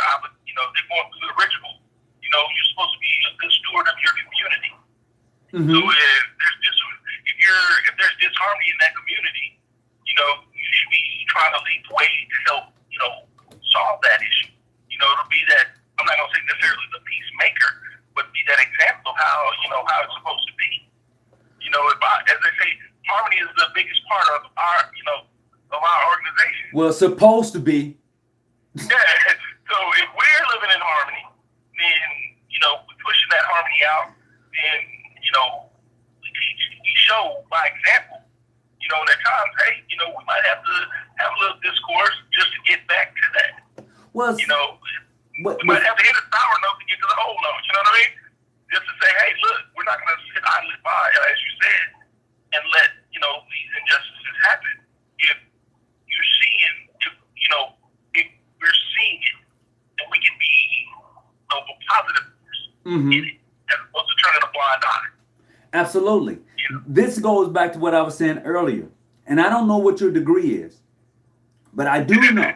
going through the ritual. You're supposed to be a good steward of your community. Mm-hmm. So if there's disharmony in that community, you should be trying to lead the way to help, solve that issue. It'll be that, I'm not going to say necessarily the peacemaker, but be that example of how it's supposed to be. As they say, harmony is the biggest part of our organization. Well, it's supposed to be. Yeah. So if we're living in harmony, then, we're pushing that harmony out, then, we show by example. And at times, hey, we might have to have a little discourse just to get back to that. Well, we might have to hit a sour note to get to the whole note. You know what I mean? Just to say, hey, look, we're not going to sit idly by, as you said, and let these injustices happen. If you're seeing, if we're seeing it, and we can be a positive force in it, as opposed to turning a blind eye. Absolutely. This goes back to what I was saying earlier. And I don't know what your degree is, but I do know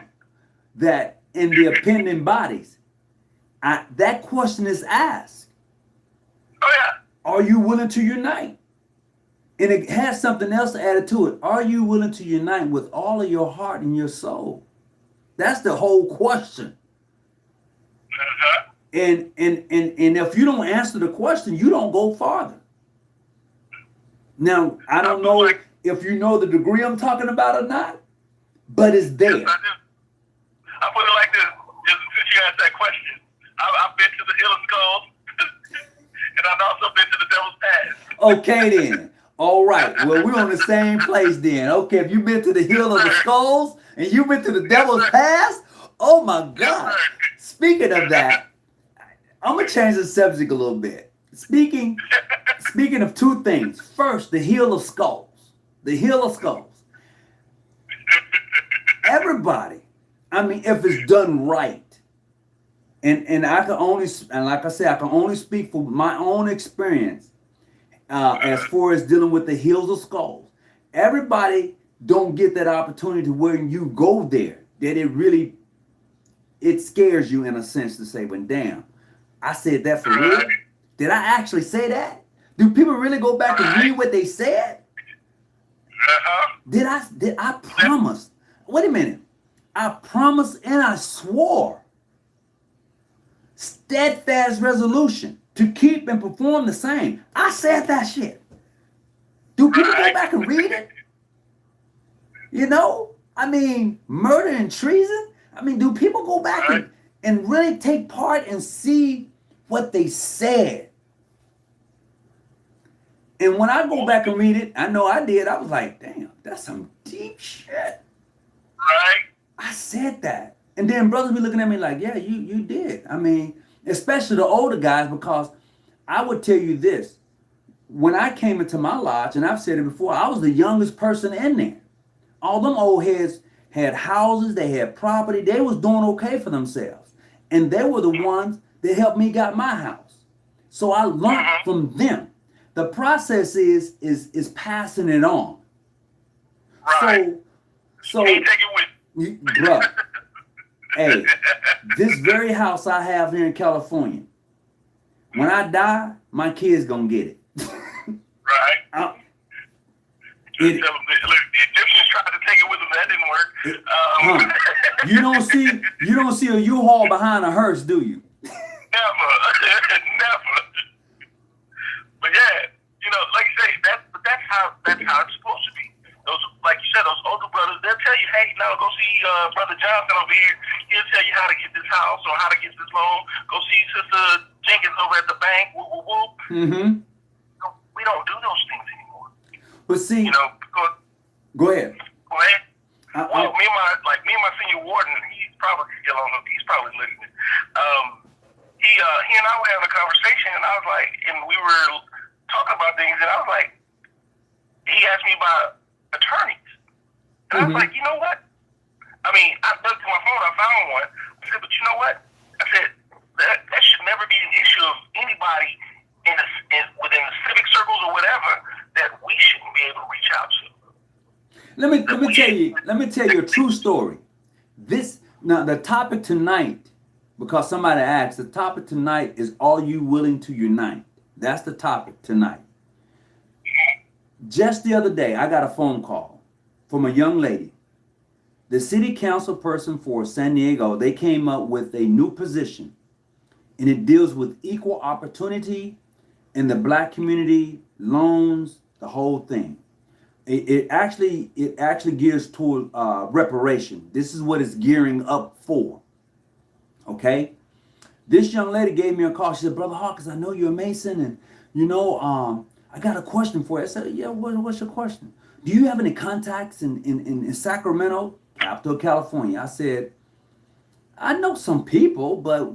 that in the appending bodies, that question is asked. Oh, yeah. Are you willing to unite? And it has something else added to it. Are you willing to unite with all of your heart and your soul? That's the whole question. Uh-huh. And if you don't answer the question, you don't go farther. Now, I don't know if you know the degree I'm talking about or not, but it's there. Yes, I do. I put it like this, just since you asked that question. I've been to the Hill of Skulls, and I've also been to the Devil's Pass. Okay, then. All right. Well, we're on the same place then. Okay, if you've been to the Hill of the Skulls and you've been to the Devil's Pass, oh my God. Speaking of that, I'm going to change the subject a little bit. Speaking of two things. First, the Hill of Skulls. The Hill of Skulls. Everybody, if it's done right, and I can only, and like I said, I can only speak for my own experience as far as dealing with the Hills of Skulls. Everybody don't get that opportunity where you go there, that it scares you in a sense to say, well, damn, I said that for real? Did I actually say that? Do people really go back and read what they said? Did I promise? Wait a minute. I promised and I swore steadfast resolution to keep and perform the same. I said that shit. Do people go back and read it? Murder and treason? Do people go back and really take part and see what they said? And when I go back and read it, I know I did. I was like, damn, that's some deep shit. Right. I said that. And then brothers be looking at me like, yeah, you did. Especially the older guys, because I would tell you this. When I came into my lodge, and I've said it before, I was the youngest person in there. All them old heads had houses, they had property, they was doing okay for themselves. And they were the ones that helped me got my house. So I learned from them. The process is passing it on. Right. So can't take it with you. Bro, hey, this very house I have here in California, when I die, my kids gonna get it. Right. The Egyptians tried to take it with them. That didn't work. You don't see a U-Haul behind a hearse, do you? Never. But yeah, like you say, that's how it's supposed to be. Those, like you said, those older brothers, they'll tell you, hey, now go see Brother Johnson over here. He'll tell you how to get this house or how to get this loan. Go see Sister Jenkins over at the bank. Woo, woo, woo. Mm-hmm. We don't do those things anymore. But see, because go ahead. Well, me and my senior warden, he's probably still on. He's probably listening. He and I were having a conversation, and I was like, and we were talking about things, and I was like, he asked me about attorneys, and I was like, you know what? I mean, I looked through my phone, I found one. I said, but you know what? I said that should never be an issue of anybody within the civic circles or whatever that we shouldn't be able to reach out to. Let me tell you a true story. Now the topic tonight, because somebody asked, the topic tonight is, are you willing to unite? That's the topic tonight. Just the other day, I got a phone call from a young lady. The city council person for San Diego, they came up with a new position, and it deals with equal opportunity in the black community, loans, the whole thing. It actually gears toward reparation. This is what it's gearing up for. Okay, this young lady gave me a call. She said, "Brother Hawkins, I know you're a Mason, and I got a question for you." I said, "Yeah, what's your question? Do you have any contacts in Sacramento, capital California?" I said, "I know some people, but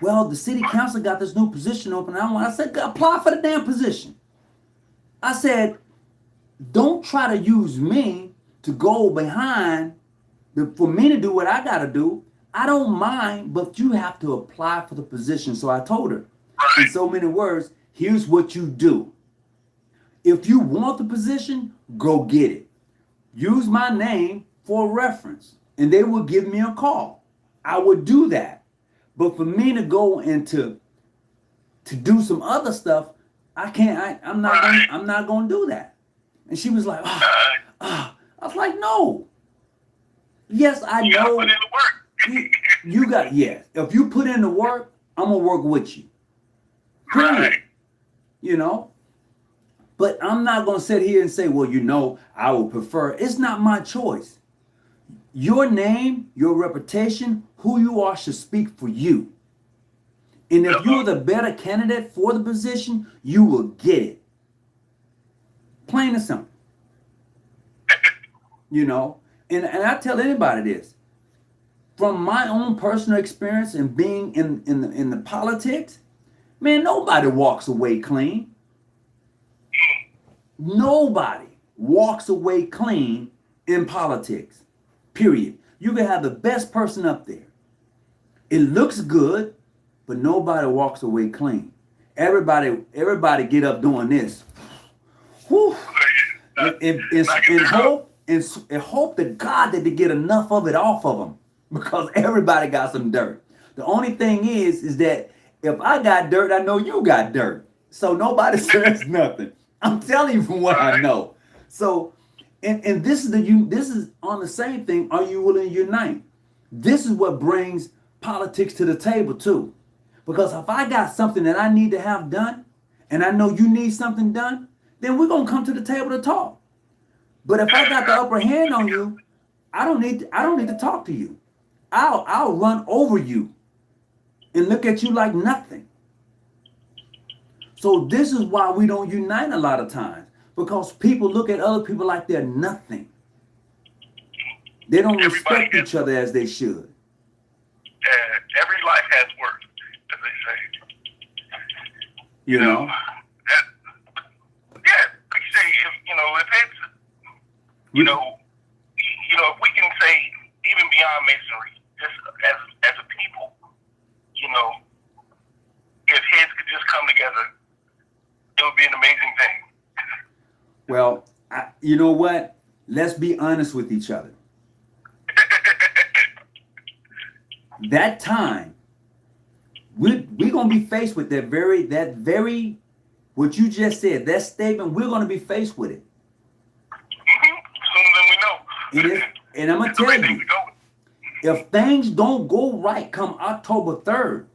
the city council got this new position open. I said, apply for the damn position." I said, don't try to use me to go behind for me to do what I got to do. I don't mind, but you have to apply for the position. So I told her, in so many words, here's what you do. If you want the position, go get it. Use my name for reference, and they will give me a call. I would do that. But for me to go into to do some other stuff, I can't. I'm not going to do that. And she was like, I was like, no. Yes, I know. You put in the work. You got, yes. If you put in the work, I'm going to work with you. Period. Right. But I'm not going to sit here and say, well, I would prefer. It's not my choice. Your name, your reputation, who you are should speak for you. And if you're the better candidate for the position, you will get it. Plain and simple. And I tell anybody this. From my own personal experience and being in the politics, man, nobody walks away clean. Nobody walks away clean in politics. Period. You can have the best person up there. It looks good, but nobody walks away clean. Everybody get up doing this. Whew. And hope to God that they get enough of it off of them, because everybody got some dirt. The only thing is that if I got dirt, I know you got dirt. So nobody says nothing. I'm telling you from what I know. So, and this is on the same thing. Are you willing to unite? This is what brings politics to the table too. Because if I got something that I need to have done, and I know you need something done, then we're gonna come to the table to talk. But if I got the upper hand on you, I don't need to talk to you. I'll run over you and look at you like nothing. So this is why we don't unite a lot of times, because people look at other people like they're nothing. They don't respect each other as they should. Every life has worth, as they say. You know? Like you say, if it's, if we can say, even beyond masonry, just as a people, if heads could just come together, it would be an amazing thing. Well, you know what? Let's be honest with each other. That time, we're going to be faced with that very, what you just said, that statement, we're going to be faced with it. Sooner than we know. And I'm going to tell you, if things don't go right come October 3rd,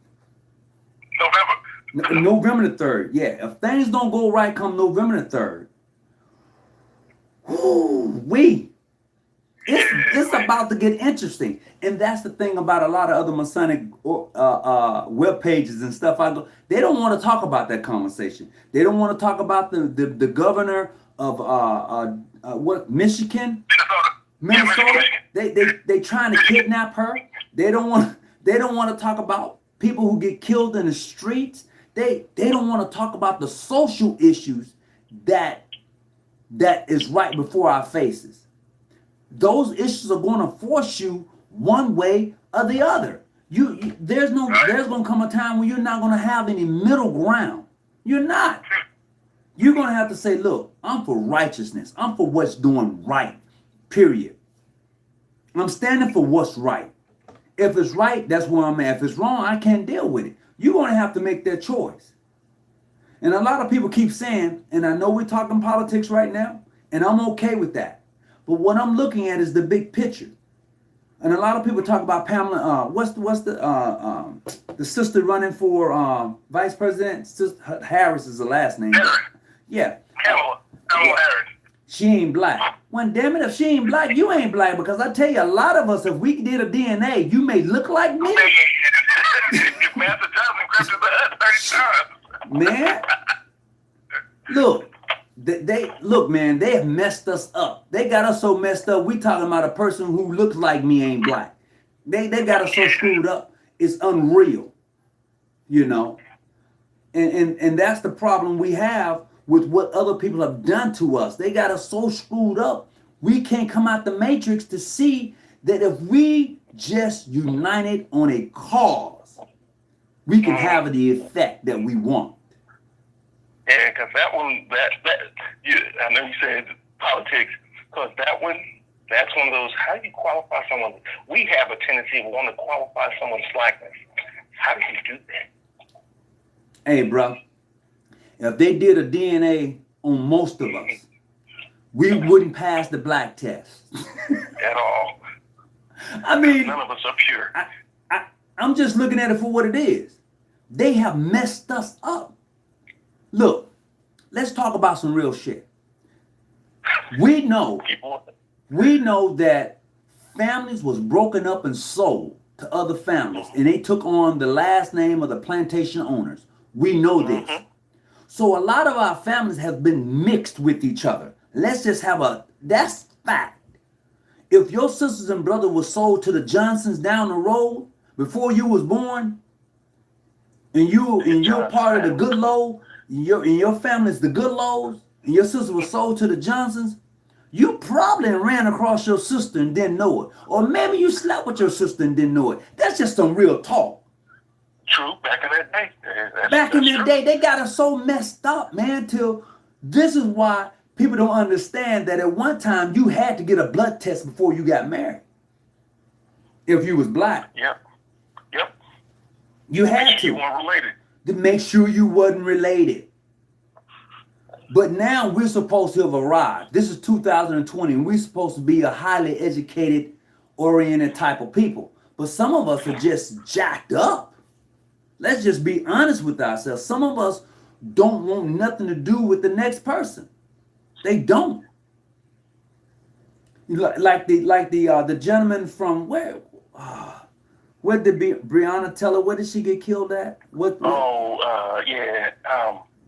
November the 3rd, yeah. If things don't go right come November the 3rd, it's about to get interesting. And that's the thing about a lot of other Masonic web pages and stuff. They don't want to talk about that conversation. They don't want to talk about the governor of Michigan. Minnesota. They trying to kidnap her. They don't want to talk about people who get killed in the streets. They don't want to talk about the social issues that is right before our faces. Those issues are going to force you one way or the other. There's going to come a time when you're not going to have any middle ground. You're not. You're going to have to say, look, I'm for righteousness. I'm for what's doing right, period. I'm standing for what's right. If it's right, that's where I'm at. If it's wrong, I can't deal with it. You're going to have to make that choice. And a lot of people keep saying, and I know we're talking politics right now, and I'm okay with that. But what I'm looking at is the big picture. And a lot of people talk about Pamela, what's the sister running for vice president? Harris is the last name. Yeah. Kamala Harris. She ain't black. Well, damn it, if she ain't black, you ain't black. Because I tell you, a lot of us, if we did a DNA, you may look like me. If Master Johnson crept his ass 30 times. Man, look, man, they have messed us up. They got us so messed up. We talking about a person who looks like me ain't black. They got us so screwed up. It's unreal, you know. And that's the problem we have with what other people have done to us. They got us so screwed up. We can't come out the matrix to see that if we just united on a cause, we can have the effect that we want. Yeah, because that one, I know you said politics, because that's one of those, how do you qualify someone? We have a tendency to want to qualify someone's blackness. How do you do that? Hey, bro, if they did a DNA on most of us, we wouldn't pass the black test. At all. I mean, none of us are pure. I'm just looking at it for what it is. They have messed us up. Look, let's talk about some real shit. We know that families was broken up and sold to other families, and they took on the last name of the plantation owners. We know this. So a lot of our families have been mixed with each other. Let's just that's fact. If your sisters and brother were sold to the Johnsons down the road before you was born, and you're part of the Goodlow, and your family's the Goodlows, and your sister was sold to the Johnsons, you probably ran across your sister and didn't know it. Or maybe you slept with your sister and didn't know it. That's just some real talk. True, back in that day. Back in that day, they got us so messed up, man, till this is why people don't understand that at one time you had to get a blood test before you got married. If you was black. Yep. You had to. You weren't related. To make sure you wasn't related. But now we're supposed to have arrived. This is 2020, and we're supposed to be a highly educated, oriented type of people. But some of us are just jacked up. Let's just be honest with ourselves. Some of us don't want nothing to do with the next person. They don't. Like the gentleman from where? Where did Breonna Taylor? Where did she get killed at? What? Yeah.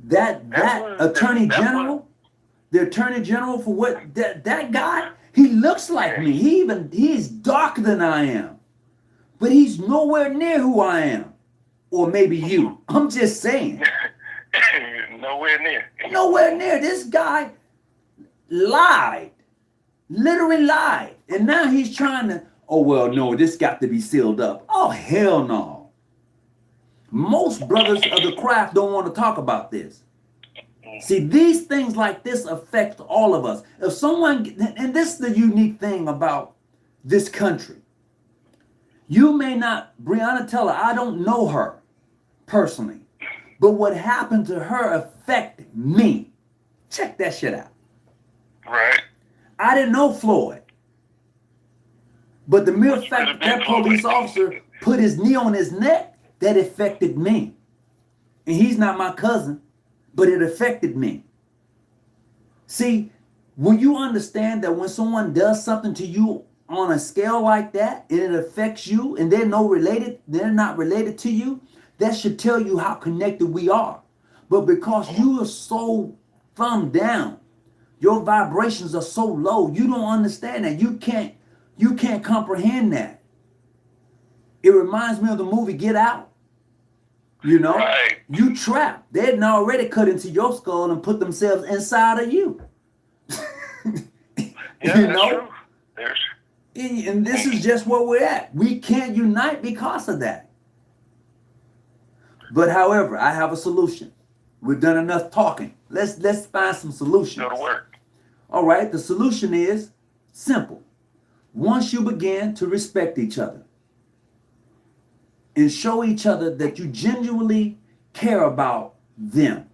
That attorney general, the attorney general for what? That guy. He looks like me. He's darker than I am, but he's nowhere near who I am, or maybe you. I'm just saying. Nowhere near. Nowhere near. This guy lied, literally lied, and now he's trying to. Oh, well, no, this got to be sealed up. Oh, hell no. Most brothers of the craft don't want to talk about this. See, these things like this affect all of us. If someone, and this is the unique thing about this country. You may not, Breonna Taylor, I don't know her personally, but what happened to her affected me. Check that shit out. Right. I didn't know Floyd. But the mere fact that police officer put his knee on his neck, that affected me. And he's not my cousin, but it affected me. See, when you understand that when someone does something to you on a scale like that, and it affects you, and they're not related to you, that should tell you how connected we are. But because you are so thumbed down, your vibrations are so low, you don't understand that. You can't comprehend that. It reminds me of the movie Get Out. You know, Right. you trapped. They had already cut into your skull and put themselves inside of you. Yeah, You that's know, true. There's and this is just where we're at. We can't unite because of that. But however, I have a solution. We've done enough talking. Let's find some solutions. go to work. All right, the solution is simple. Once you begin to respect each other and show each other that you genuinely care about them,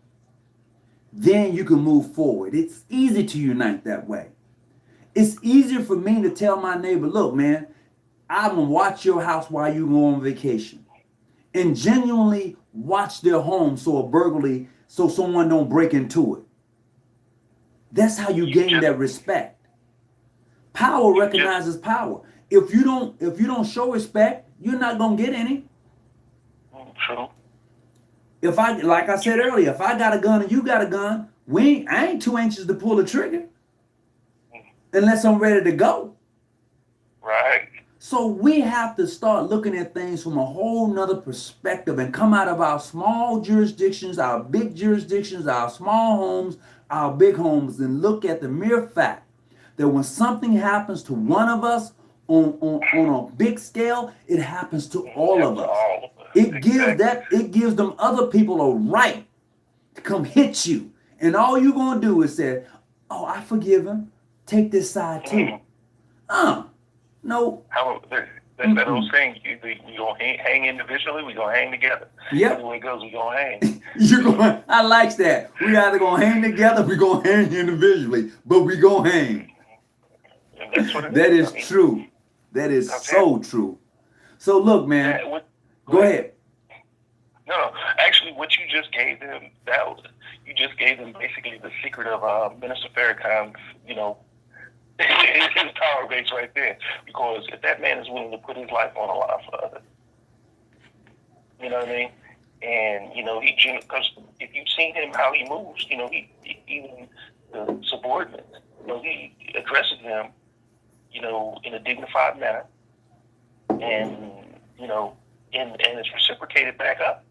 then you can move forward. It's easy to unite that way. It's easier for me to tell my neighbor, look, man, I'm going to watch your house while you go on vacation. And genuinely watch their home so someone don't break into it. That's how you gain that respect. Power recognizes power. If you don't show respect, you're not gonna get any. True. Like I said earlier, if I got a gun and you got a gun, I ain't too anxious to pull the trigger unless I'm ready to go. Right. So we have to start looking at things from a whole nother perspective and come out of our small jurisdictions, our big jurisdictions, our small homes, our big homes, and look at the mere fact that when something happens to one of us on a big scale, it happens to all of us. It gives them other people a right to come hit you. And all you're gonna do is say, oh, I forgive him. Take this side too. No. That old saying, we gonna hang individually, we gonna hang together. Yep. Everywhere it goes, we gonna hang. I like that. We either gonna hang together, we gonna hang individually, but we gonna hang. And that's what it That is. is true. That is so true. So look, man. Go ahead. No. Actually, what you just gave them, you just gave them basically the secret of Minister Farrakhan's, his power base right there. Because if that man is willing to put his life on the line for others, you know what I mean? And, because if you've seen him, how he moves, even the subordinates, he addresses them, in a dignified manner. And, and it's reciprocated back up.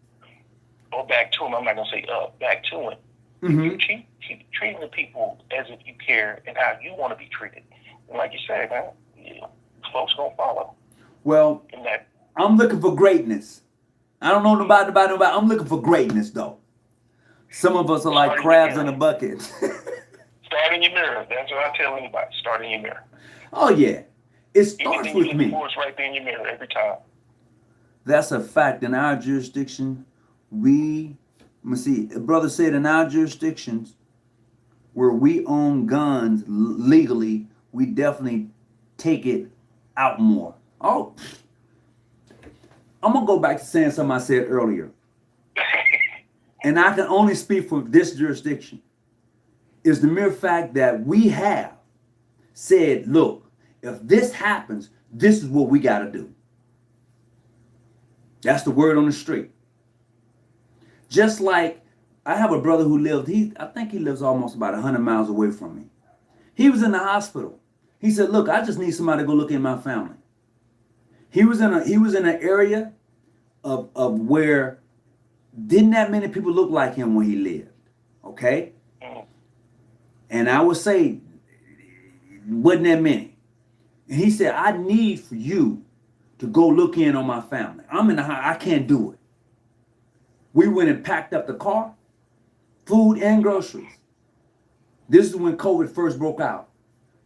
Or back to him. I'm not going to say up, back to him. Mm-hmm. You keep treating the people as if you care and how you want to be treated. And like you said, man, folks gonna follow. Well, I'm looking for greatness. I don't know nobody. I'm looking for greatness, though. Some of us are like crabs in a bucket. Start in your mirror. That's what I tell anybody. Start in your mirror. Oh, yeah. It starts with me. It's right there in your mirror every time. That's a fact. In our jurisdiction, a brother said in our jurisdictions where we own guns legally, we definitely take it out more. Oh, I'm going to go back to saying something I said earlier. And I can only speak for this jurisdiction. Is the mere fact that we have said, look, if this happens, this is what we got to do. That's the word on the street. Just like I have a brother who I think he lives almost about 100 miles away from me. He was in the hospital. He said, look, I just need somebody to go look at my family. He was in an area of where didn't that many people look like him when he lived. Okay? And I would say, wasn't that many. And he said, I need for you to go look in on my family. I'm in the house. I can't do it. We went and packed up the car, food and groceries. This is when COVID first broke out.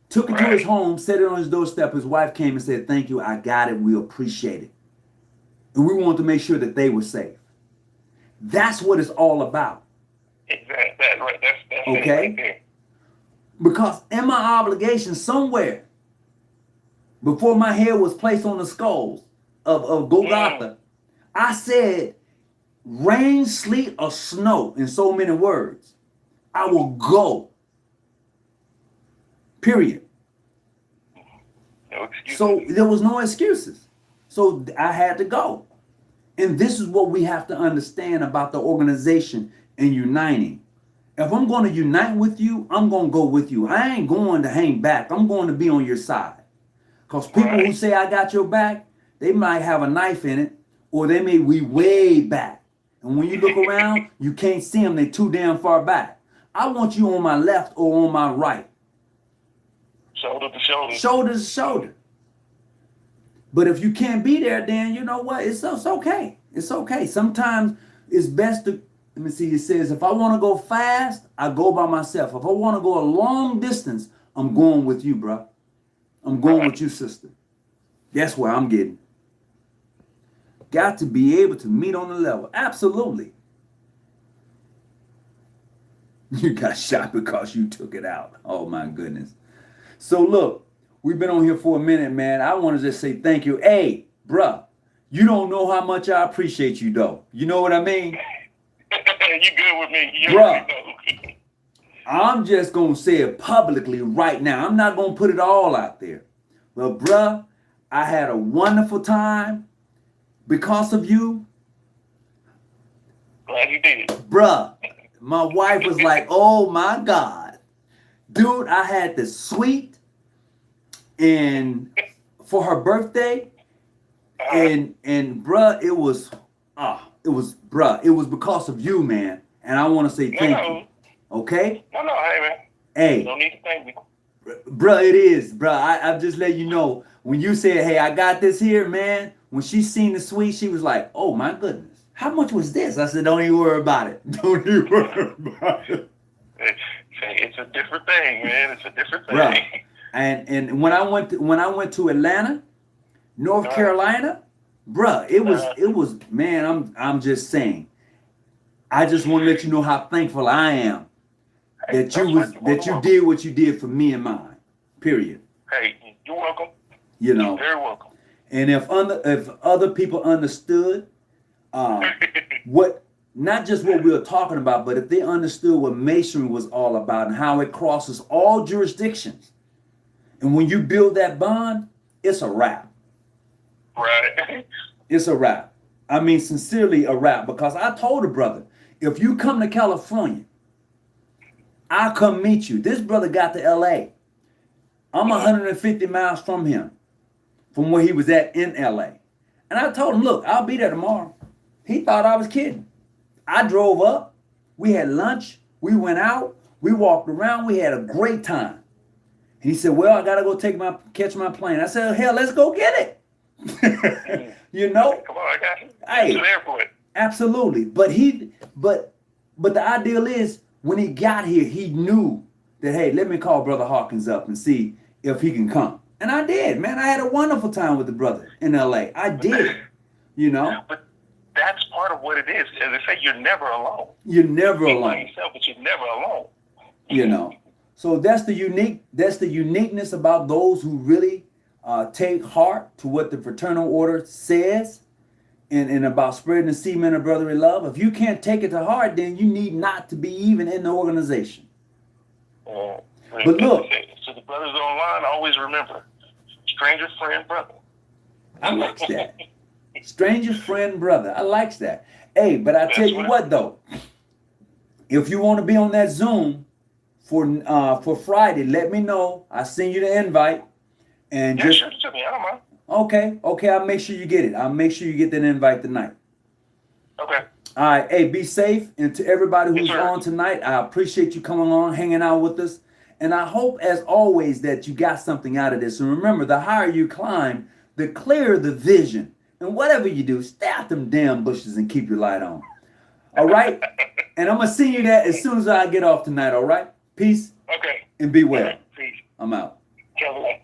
Took it to his home, set it on his doorstep. His wife came and said, thank you, I got it, we appreciate it. And we wanted to make sure that they were safe. That's what it's all about. Exactly. That's okay? It right there. Because in my obligation somewhere, before my head was placed on the skulls of Golgotha, I said, rain, sleet, or snow, in so many words, I will go. Period. No excuses. So there was no excuses. So I had to go. And this is what we have to understand about the organization and uniting. If I'm going to unite with you, I'm going to go with you. I ain't going to hang back. I'm going to be on your side. Because people who say I got your back, they might have a knife in it, or they may be way back. And when you look around, you can't see them. They're too damn far back. I want you on my left or on my right. Shoulder to shoulder. Shoulder to shoulder. But if you can't be there, then you know what? It's okay. It's okay. Sometimes it's best to, let me see, it says, if I want to go fast, I go by myself. If I want to go a long distance, I'm going with you, bro. I'm going with you, sister. That's where I'm getting. Got to be able to meet on the level. Absolutely. You got shot because you took it out. Oh, my goodness. So, look, we've been on here for a minute, man. I want to just say thank you. Hey, bruh, you don't know how much I appreciate you, though. You know what I mean? You good with me. You Bruh, I'm just going to say it publicly right now. I'm not going to put it all out there. But, bruh, I had a wonderful time because of you. Glad you did. Bruh, my wife was like, oh, my God. Dude, I had the suite and for her birthday. And bruh, it was because of you, man. And I want to say thank you. Okay? No, hey, man. Hey. You don't need to thank me. Bruh, it is, bruh. I'm just letting you know. When you said, hey, I got this here, man. When she seen the suite, she was like, oh, my goodness. How much was this? I said, don't even worry about it. Don't even worry about it. It's a different thing, man. It's a different thing. Bruh. And when I went to Atlanta, North Carolina, bruh, it was man, I'm just saying. I just want to let you know how thankful I am that you did what you did for me and mine. Period. Hey, you're welcome. You know. You're very welcome. And if other people understood what, not just what we were talking about, but if they understood what Masonry was all about and how it crosses all jurisdictions, and when you build that bond, it's a wrap. Right. It's a wrap. I mean, sincerely a wrap, because I told a brother, if you come to California, I'll come meet you. This brother got to LA. I'm 150 miles from him, from where he was at in LA. And I told him, look, I'll be there tomorrow. He thought I was kidding. I drove up. We had lunch. We went out. We walked around. We had a great time. He said, well, I got to go catch my plane. I said, hell, let's go get it. You know? Come on, I got you. Hey, to the airport. Absolutely. But the ideal is when he got here, he knew that, hey, let me call Brother Hawkins up and see if he can come. And I did, man. I had a wonderful time with the brother in LA. I did, you know? But that's part of what it is. As I say, you're never alone. You're never You're alone. by yourself, but you're never alone. You know? So that's the uniqueness about those who really take heart to what the fraternal order says and about spreading the semen of brotherly love. If you can't take it to heart, then you need not to be even in the organization. But look. So the brothers online, always remember, stranger, friend, brother. I like that. Stranger, friend, brother. I like that. Hey, but I tell you what though. If you want to be on that Zoom for Friday, let me know. I'll send you the invite. And yeah, sure, to me. I don't mind. Okay, I'll make sure you get it. I'll make sure you get that invite tonight. Okay. All right, hey, be safe. And to everybody who's on tonight, I appreciate you coming on, hanging out with us. And I hope, as always, that you got something out of this. And remember, the higher you climb, the clearer the vision. And whatever you do, stay out them damn bushes and keep your light on. All right? And I'm going to see you there as soon as I get off tonight, all right? Peace. Okay. And be well. Peace. I'm out. Kevin.